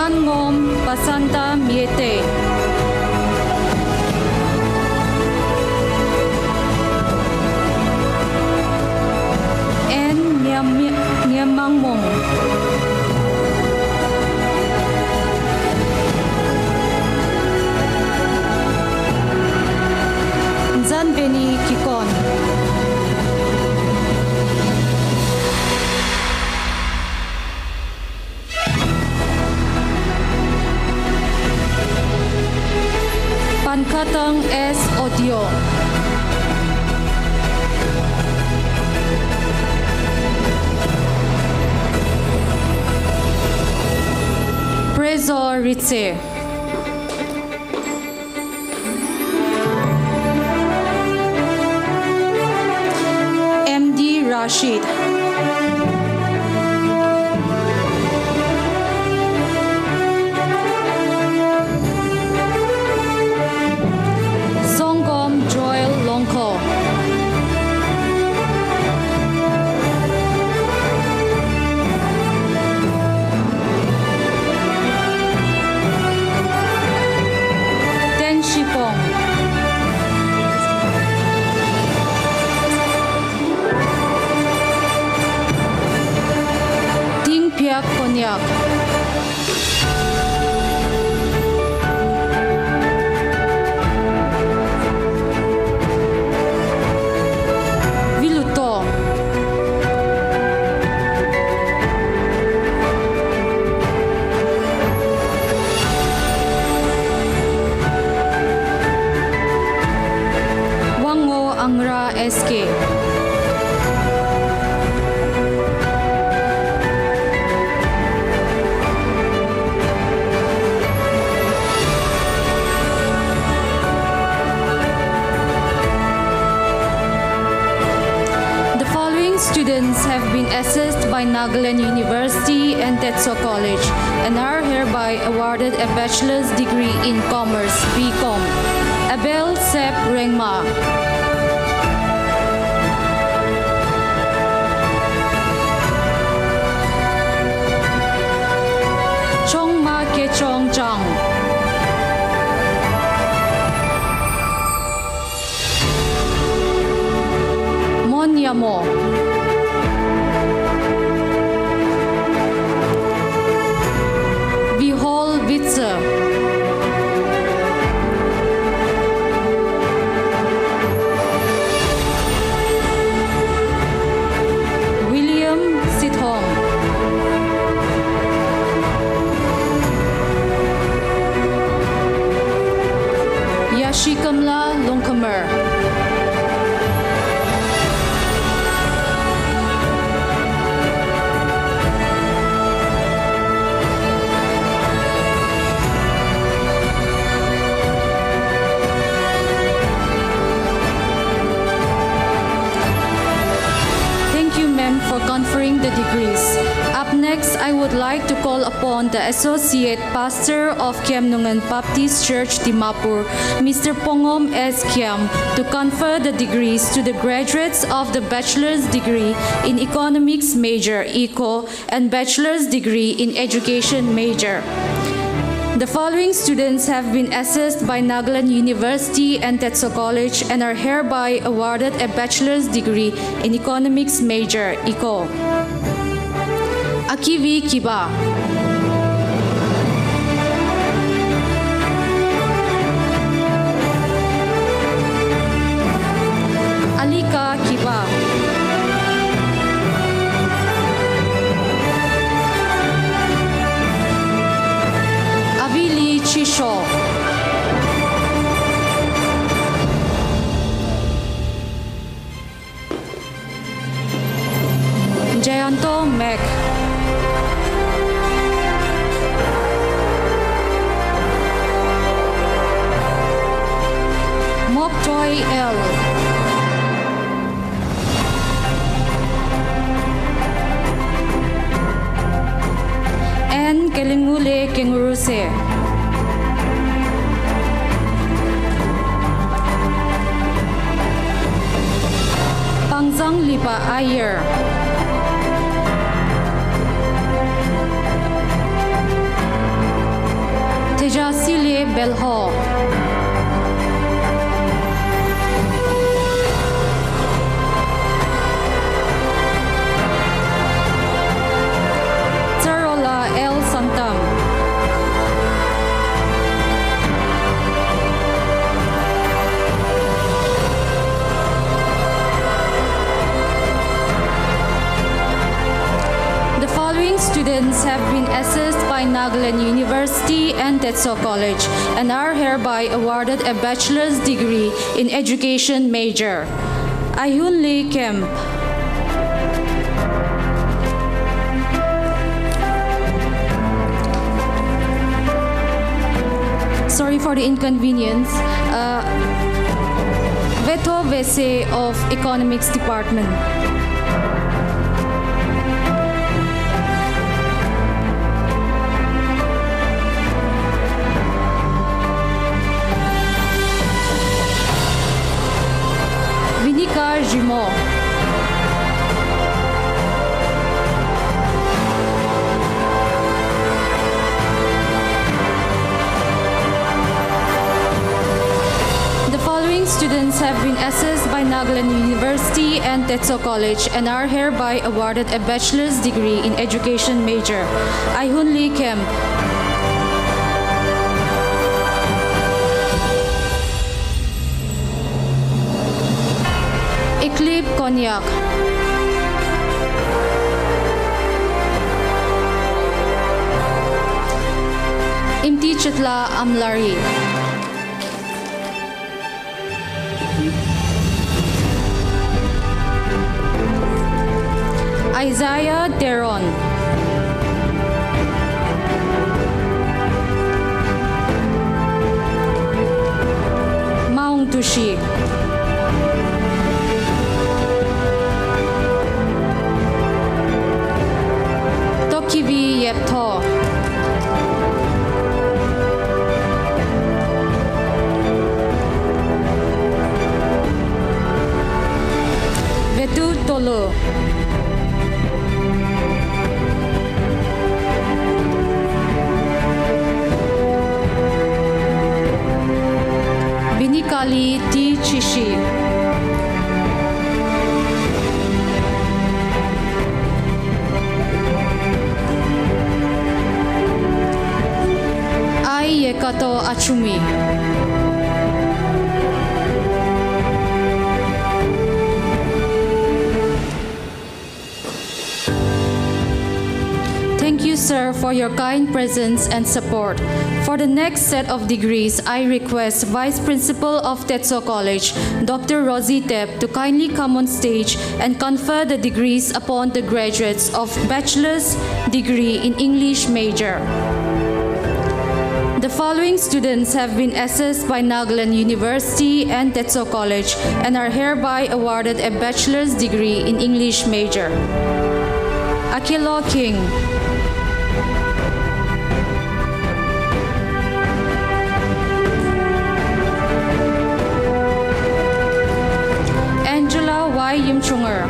Ngom Basanta Miete, N Niamangmong, Zanbeni Kikon, Pankatang S. Audio, Prezo Ritze, MD Rashid, Konyak, Viluto, Wango Angra SK, students have been assessed by Nagaland University and Tetso College and are hereby awarded a bachelor's degree in Commerce BCom. Abel Sep Rengma, Chongma Kechong Chang, Monyamo, Witzer, William Sithong, would like to call upon the Associate Pastor of Kiamnungan Baptist Church, Dimapur, Mr. Pongom S. Kiam, to confer the degrees to the graduates of the Bachelor's degree in Economics major, ECO, and Bachelor's degree in Education major. The following students have been assessed by Nagaland University and Tetso College and are hereby awarded a bachelor's degree in Economics major, ECO. Akivi Kiba. Alika Kiba. Chisho. Jayanto Mek. Moktoy L. N. Kelingule Kenguruse. Pangzang Lipa Ayer. Tejasile Belho. Tarola El Santam. Students have been assessed by Nagaland University and Tetso College and are hereby awarded a bachelor's degree in education major. Ayun Lee Kemp. Sorry for the inconvenience. Veto Vese of Economics Department. Jimo. The following students have been assessed by Nagaland University and Tetso College and are hereby awarded a bachelor's degree in education major. Ayun Lee Kemp. Eclipse Cognac. Imti Chitla Amlari. Isaiah Deron. Maung Tushi. Tokivi Yepto. Vetu Tolo. Binikali T. Chishi. Ai Yekato Achumi. Thank you, sir, for your kind presence and support. For the next set of degrees, I request Vice Principal of Tetso College, Dr. Rosie Tep, to kindly come on stage and confer the degrees upon the graduates of Bachelor's degree in English major. The following students have been assessed by Nagaland University and Tetso College and are hereby awarded a bachelor's degree in English major. Akilo King. Yimchunger.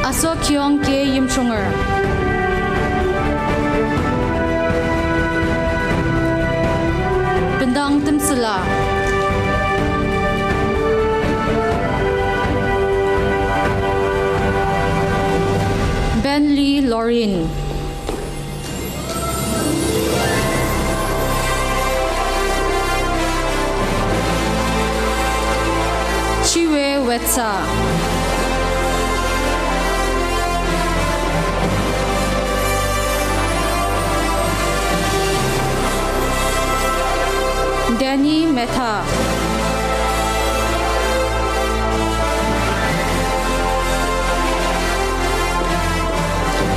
Aso Kyong K. Yimchunger. Bendang Timsala. Ben Lee Lorin. Chiwe Wetsa. Danny Mehta.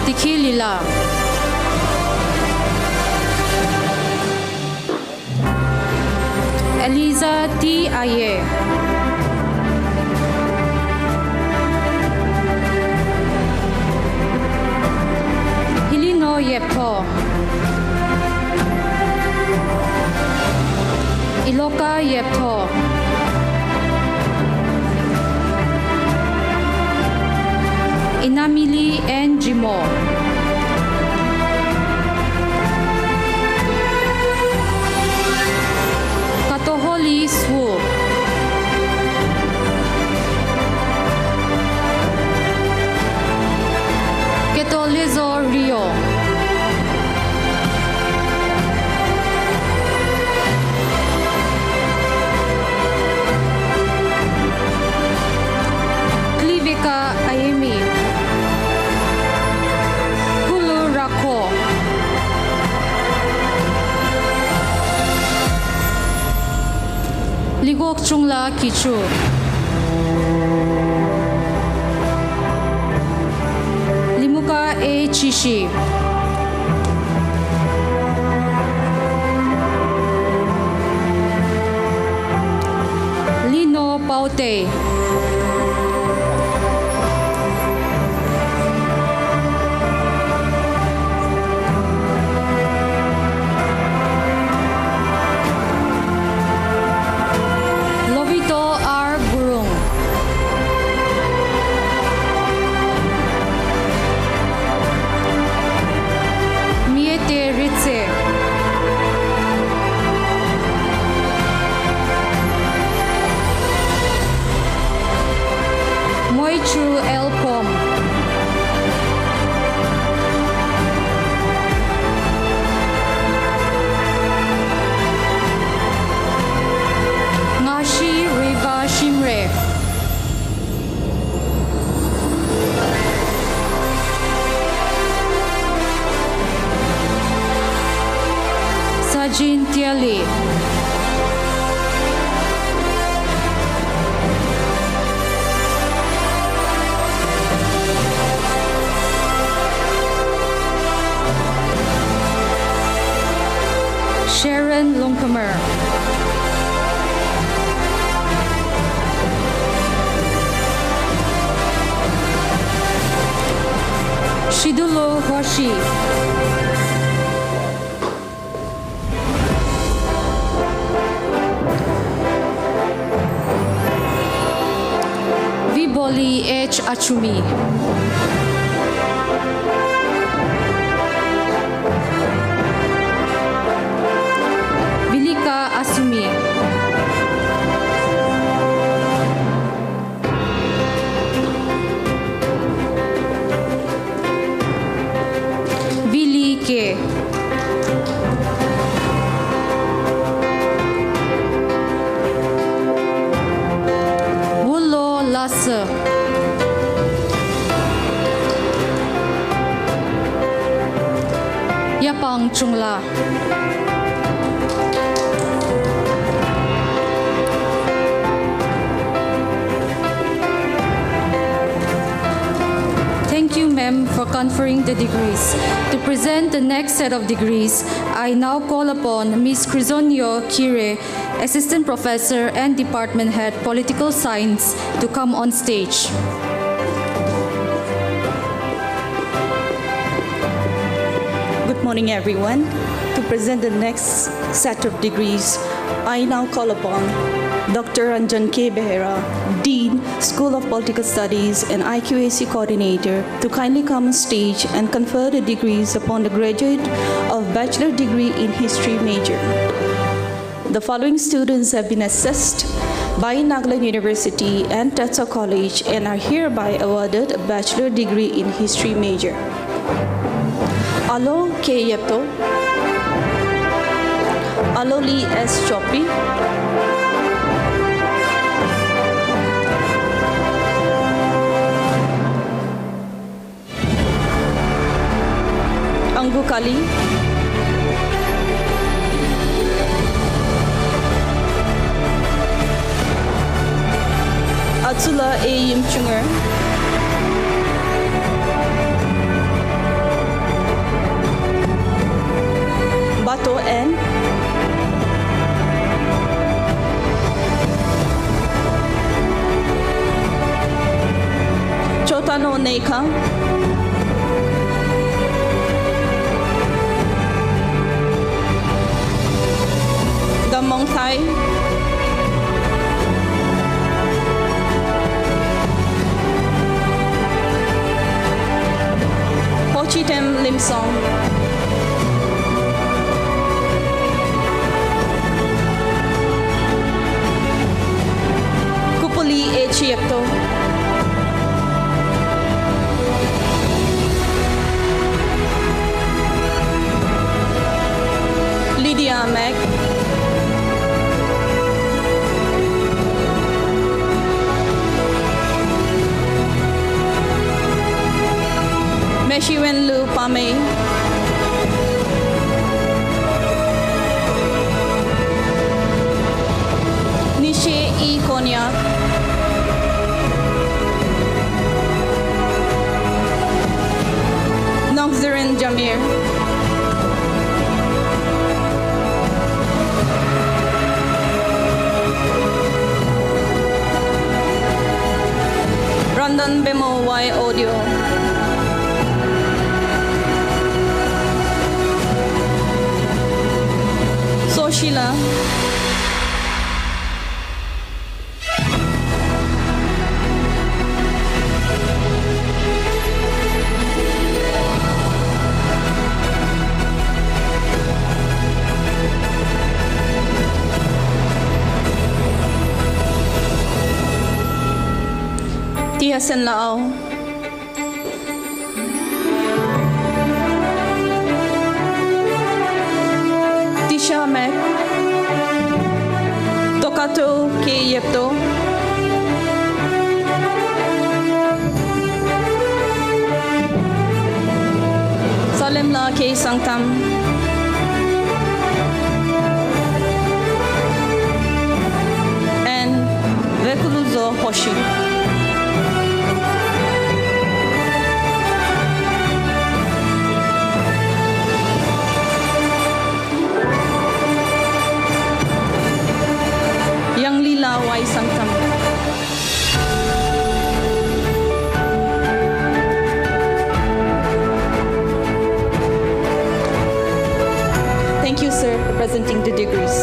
Tikhi Lila. Eliza T. Aye. Hilino Yepo. Iloka Yepo. Inamili N. Jimo. Katoholi Swu. Ketolizo Rio. Klivika Ayemi. Kulu Rako. Ligok Chungla Kichu. Limuka A. Chishi. Lino Paute. Lovito R. Burung. Miete Ritze. Moichu L. Pom. Ngashi Riva Shimre. Sajin Tiali. Sharon Longcomer. Shidulo Hoshi. Viboli H. Achumi. Vilika Asumi. Vili K. Wulo Lassa. Yapang Chungla. Thank you, ma'am, for conferring the degrees. To present the next set of degrees, I now call upon Ms. Crisonio Kire, Assistant Professor and Department Head, Political Science, to come on stage. Good morning, everyone. To present the next set of degrees, I now call upon Dr. Ranjan K. Behera, Dean, School of Political Studies and IQAC Coordinator, to kindly come on stage and confer the degrees upon the graduate of Bachelor degree in History major. The following students have been assessed by Nagaland University and Tetso College and are hereby awarded a Bachelor degree in History major. Alo K. Yepto, Alo Lee S. Chopi, Anggu Kali, Atsula A. Yimchunger, Bato N, Chotano Neka, Damong Thai, Ho Chi Tem Lim Song, Kupuli A. Chiepto, Lydia Mac, Meshiwen Lu Pame, Nishe E. Konyak, Nongzirin Jamir, Randan Bemo Y. Audio, Soshila, Tiasen Lao, Tisha Mac, Tokato K. Yepto, Salemla K. Sangtam, and Vekuluzo Hoshi. Yang Lila Y. Sangtam, thank you, sir, for presenting the degrees.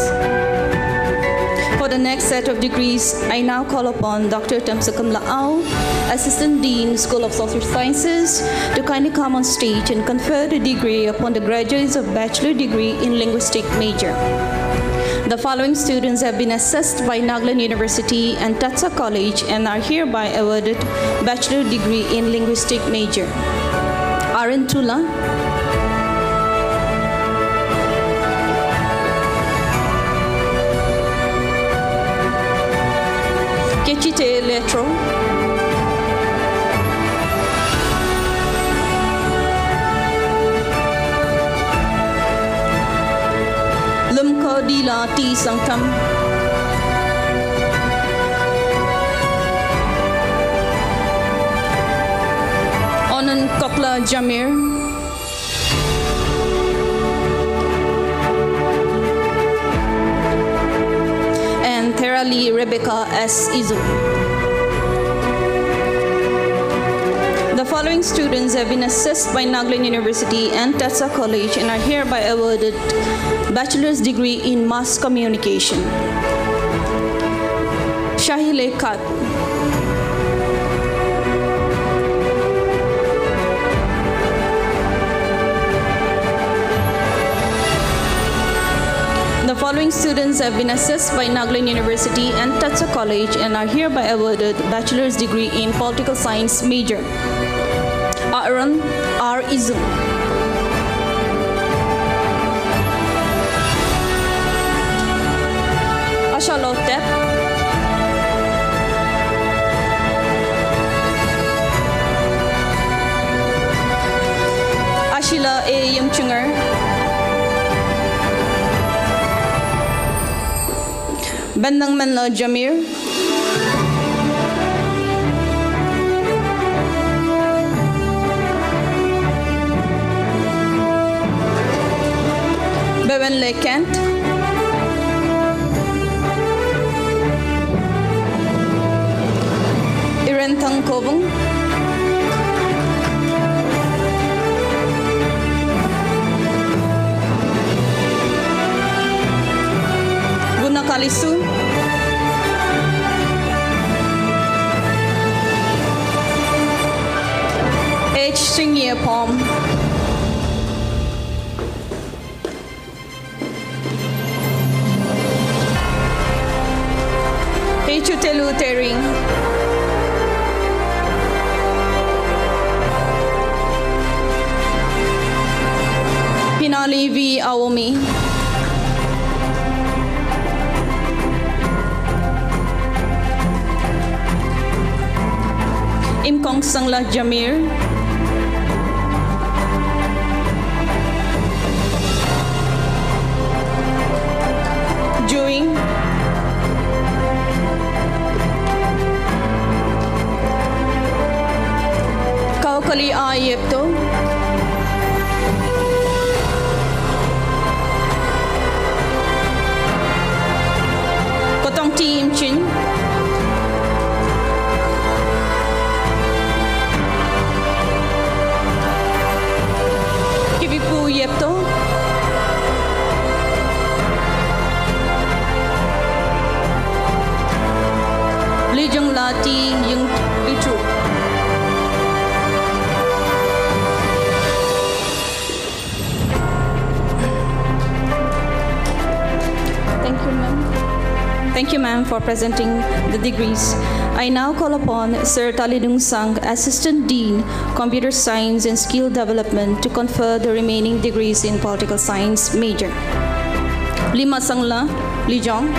For the next set of degrees, I now call upon Dr. Tetso Laau, Assistant Dean, School of Social Sciences, to kindly come on stage and confer the degree upon the graduates of Bachelor degree in Linguistic major. The following students have been assessed by Nagaland University and Tetso College and are hereby awarded Bachelor degree in Linguistic major. Aaron Tula, Kechite Letro, Lumko Dila T. Sangtam, Onan Kokla Jamir, and Terali Rebecca S. Izu. The following students have been assessed by Nagaland University and Tetso College and are hereby awarded bachelor's degree in mass communication. Shahile Kat. The following students have been assessed by Nagaland University and Tetso College and are hereby awarded bachelor's degree in political science major. Aaron R. Izum. Ashalotep. Ashila A. Yumchunger. Bandang Manla Jamir. Bewenle Kent. Irentang Kovung. Gunakalisu. H. Singyapom. Chutelu Tering. Pinali V. Awomi. Imkong Sangla Jamir. Juing. Kaukali Ayepto. Kotong Tim Chin. Kivipu Yepto. Lijong Lati Yung Itru. Thank you, ma'am, for presenting the degrees. I now call upon Sir Talidung Sang, Assistant Dean, Computer Science and Skill Development, to confer the remaining degrees in Political Science major. Lima Sangla, Lijong.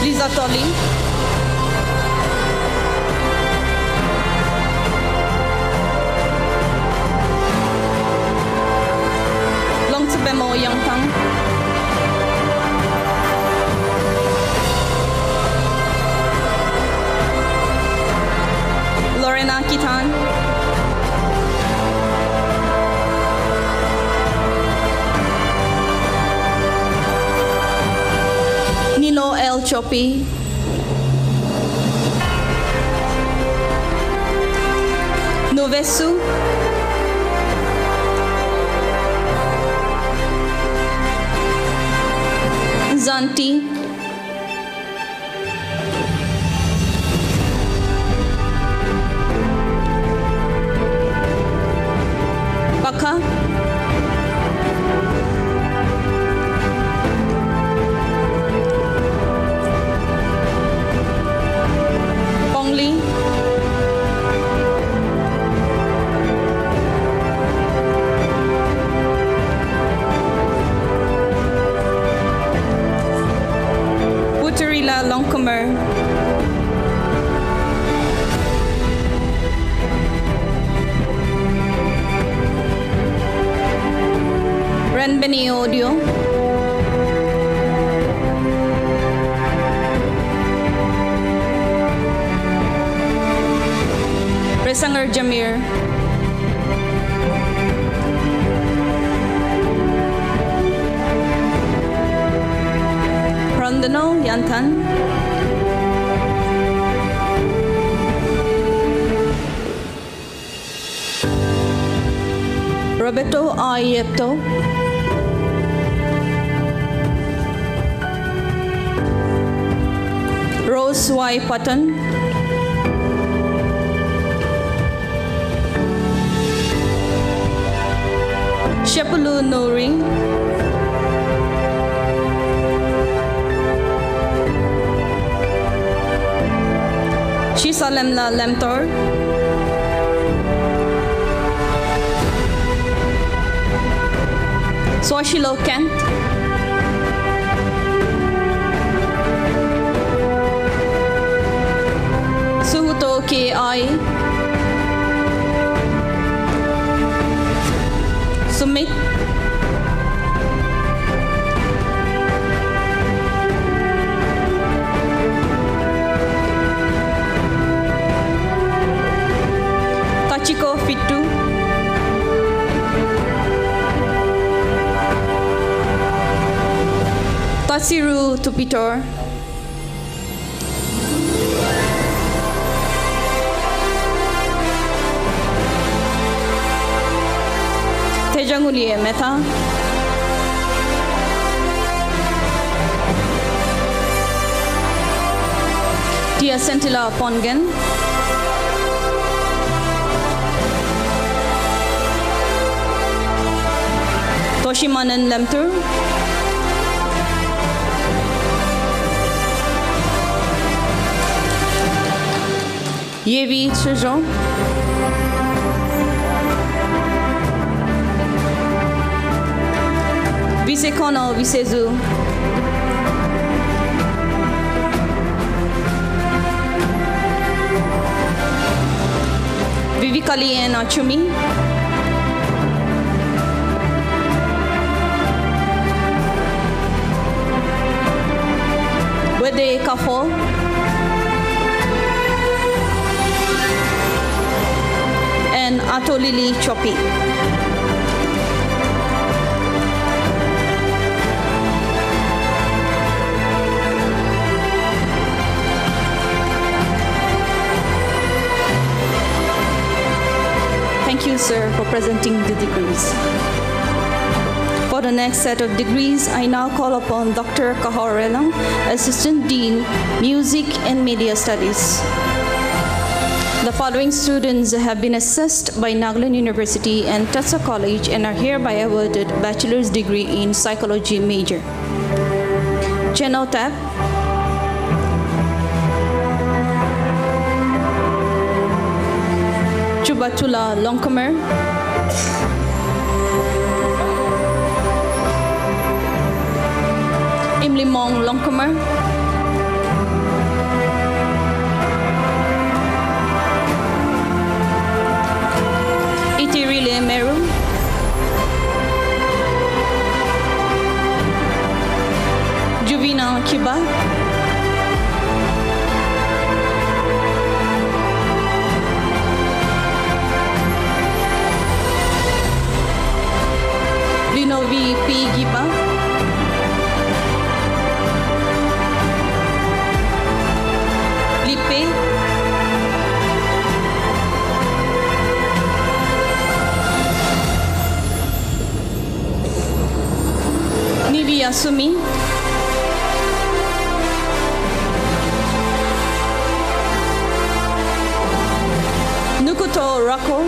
Liza Toli. Bemo Yang Tang. Lorin Kitan. Nino L. Chopi. Novesu. Zanti. Baka. Pongli. Longcomer. Renbeni Audio. Resanger Jamir. Randano Yantan, Roberto Ayepto, Rose Y. Patton, Shepulu Lorin, Shisalemla Lemtor, Swashilo Kent, Suhuto K.I., Sumit, Tachiko Fitu, Tatsiru Tupitor, Tejangulie Meta, Tia Sentila Pongen, Toshimanan Lemtur, Yevi Tsujon, Visekono Visezu, Vivikalien Achumi, Wede Kafo, and Atolili Chopi. Thank you, sir, for presenting the degrees. For the next set of degrees, I now call upon Dr. Kahorelang, Assistant Dean, Music and Media Studies. The following students have been assessed by Nagaland University and Tetso College and are hereby awarded bachelor's degree in psychology major. Genotap, Chubatula Longcomer, Imlimong Longcomer, Itirile Meru, Juvina Kiba, Linovi P. Giba, Lipe, Nivia Sumi, Nukuto Rako,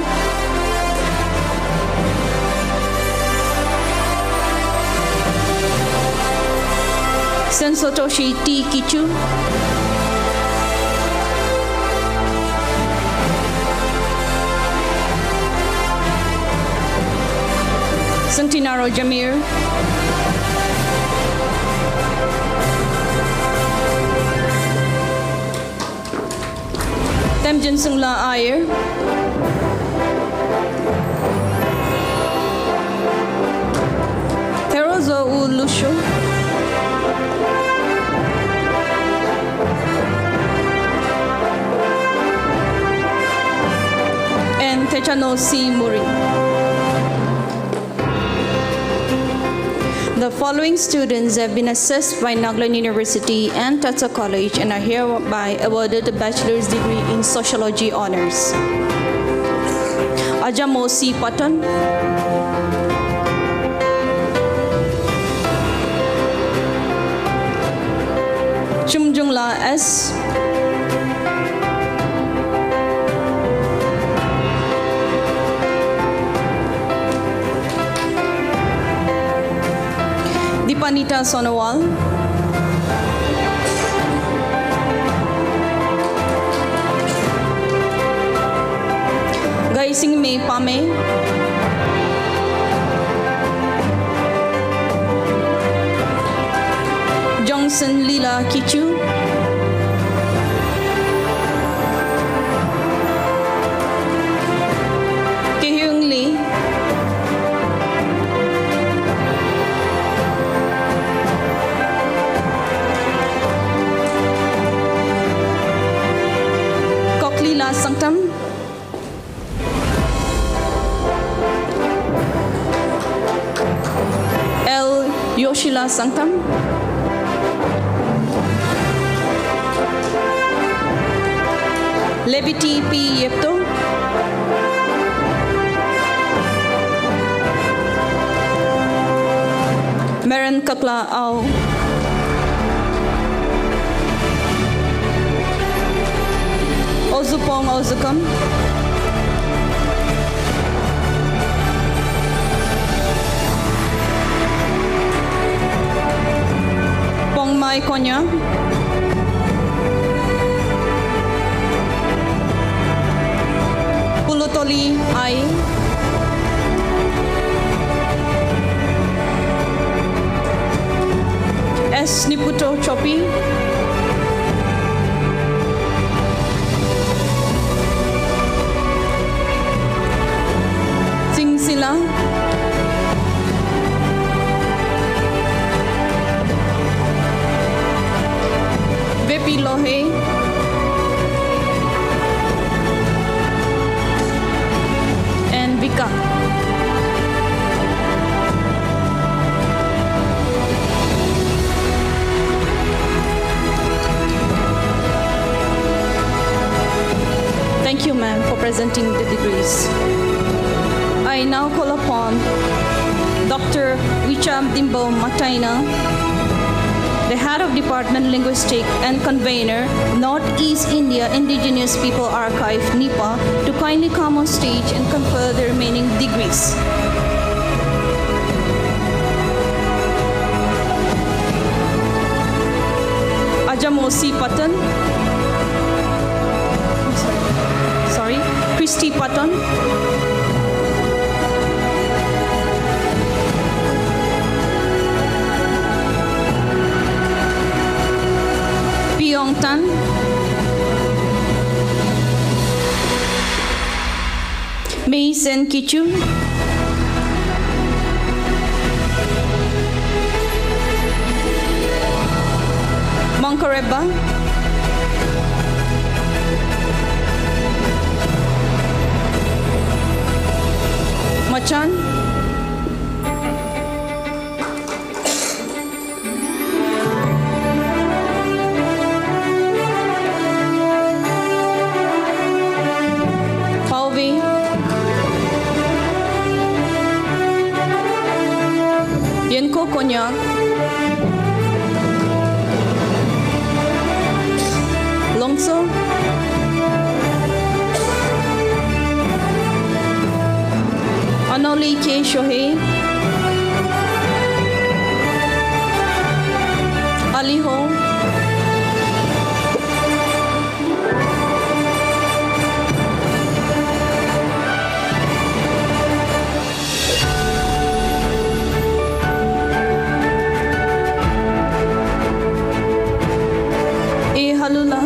Sensotoshi T. Kichu, Santinaro Jamir, Temjin Sungla Ayer, Terozo U Lusho, and Techano C. Muri. The following students have been assessed by Nagaland University and Tetso College and are hereby awarded a bachelor's degree in Sociology Honors. Ajamo C. Patton, Chumjungla S. Dipanita Sonowal, Gaising Mei Pame, Johnson Lila Kichu, Kehyung Lee, Koklila Sanctum, L. Yoshila Sanctum, Levity P. Yepto, Maren Kakla Au, Ozupong Ozukam, Pongmai Konya, Pulutoli Ai, S. Niputo Chopi, Sing Sila, Vepi Lohe, and Vika. Thank you, ma'am, for presenting the degrees. I now call upon Dr. Wicham Dimbo Mataina, the head of Department Linguistic and convener, Northeast India Indigenous People Archive, NIPA, to kindly come on stage and confer the remaining degrees. Ajamosi Patton, Christy Patton, Piong Tan, Mei Sen Kichu, Monkareba, Machan, Pauvi, Yenko Konyak, Longso, Anoli K. Shohei, Aliho, A. Halula,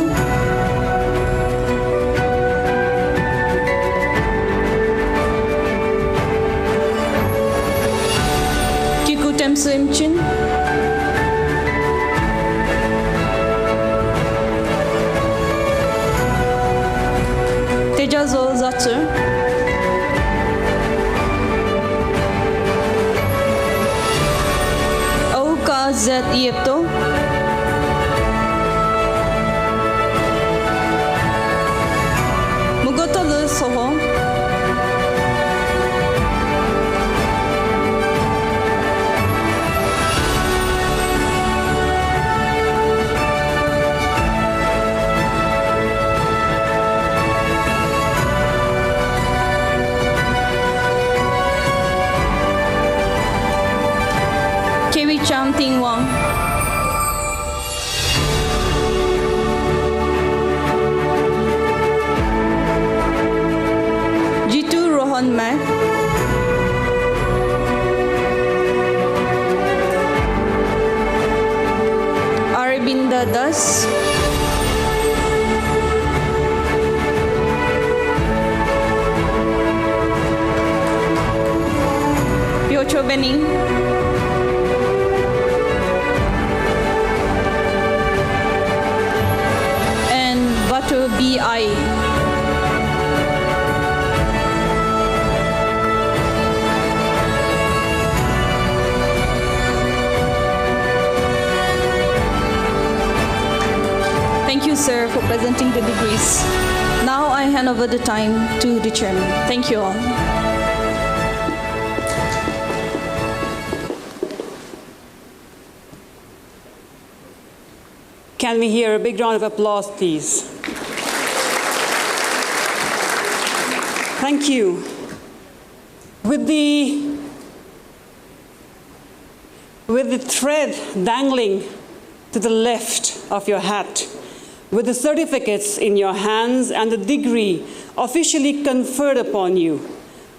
Kiku Temso Imchin, Tejazo Zatsu, Binda Das, Piotr Benning, and Batu B.I. Thank you, sir, for presenting the degrees. Now I hand over the time to the chairman. Thank you all. Can we hear a big round of applause, please? Thank you. With the thread dangling to the left of your hat, with the certificates in your hands and the degree officially conferred upon you,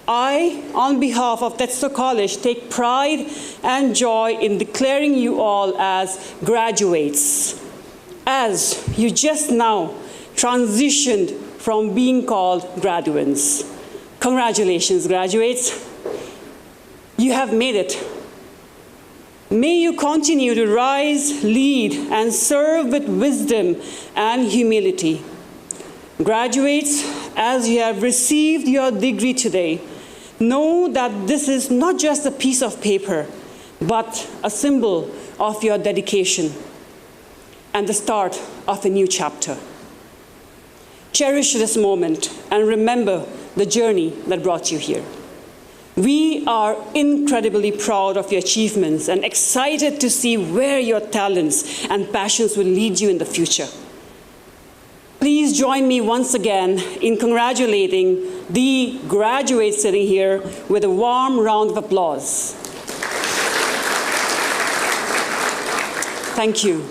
I, on behalf of Tetso College, take pride and joy in declaring you all as graduates, as you just now transitioned from being called graduates. Congratulations, graduates. You have made it. May you continue to rise, lead, and serve with wisdom and humility. Graduates, as you have received your degree today, know that this is not just a piece of paper, but a symbol of your dedication and the start of a new chapter. Cherish this moment and remember the journey that brought you here. We are incredibly proud of your achievements and excited to see where your talents and passions will lead you in the future. Please join me once again in congratulating the graduates sitting here with a warm round of applause. Thank you.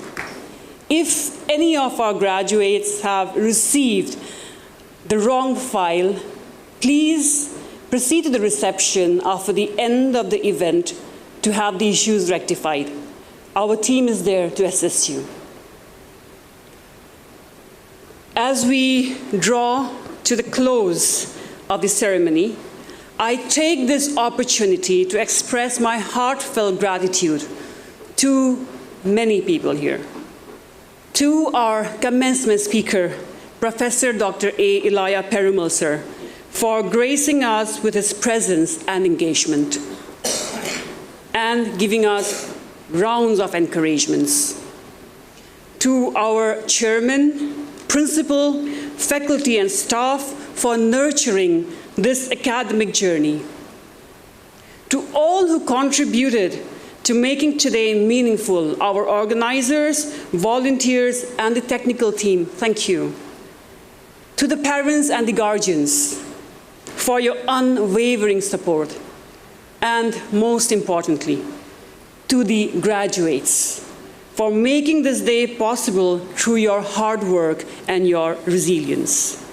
If any of our graduates have received the wrong file, please proceed to the reception after the end of the event to have the issues rectified. Our team is there to assist you. As we draw to the close of the ceremony, I take this opportunity to express my heartfelt gratitude to many people here. To our commencement speaker, Professor Dr. Elayaperumal, sir, for gracing us with his presence and engagement, and giving us rounds of encouragements. To our chairman, principal, faculty, and staff for nurturing this academic journey. To all who contributed to making today meaningful, our organizers, volunteers, and the technical team, thank you. To the parents and the guardians, for your unwavering support, and most importantly, to the graduates, for making this day possible through your hard work and your resilience.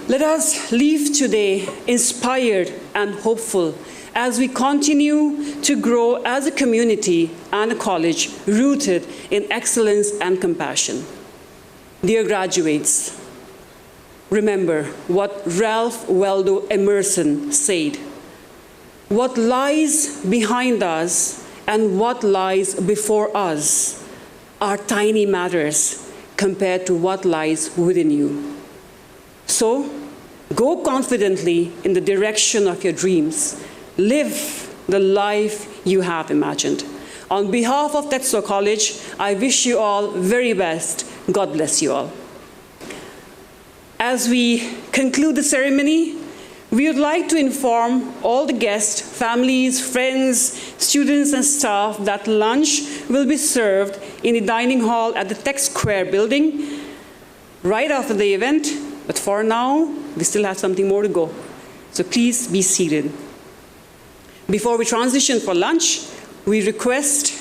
Let us leave today inspired and hopeful as we continue to grow as a community and a college rooted in excellence and compassion. Dear graduates, remember what Ralph Waldo Emerson said: what lies behind us and what lies before us are tiny matters compared to what lies within you. So, go confidently in the direction of your dreams. Live the life you have imagined. On behalf of Tetso College, I wish you all very best. God bless you all. As we conclude the ceremony, we would like to inform all the guests, families, friends, students, and staff that lunch will be served in the dining hall at the Tech Square building right after the event. But for now, we still have something more to go. So please be seated. Before we transition for lunch, we request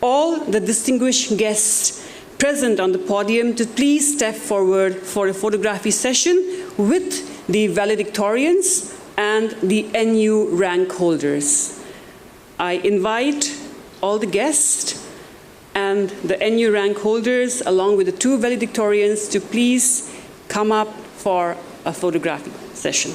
all the distinguished guests present on the podium to please step forward for a photography session with the valedictorians and the NU rank holders. I invite all the guests and the NU rank holders, along with the 2 valedictorians, to please come up for a photography session.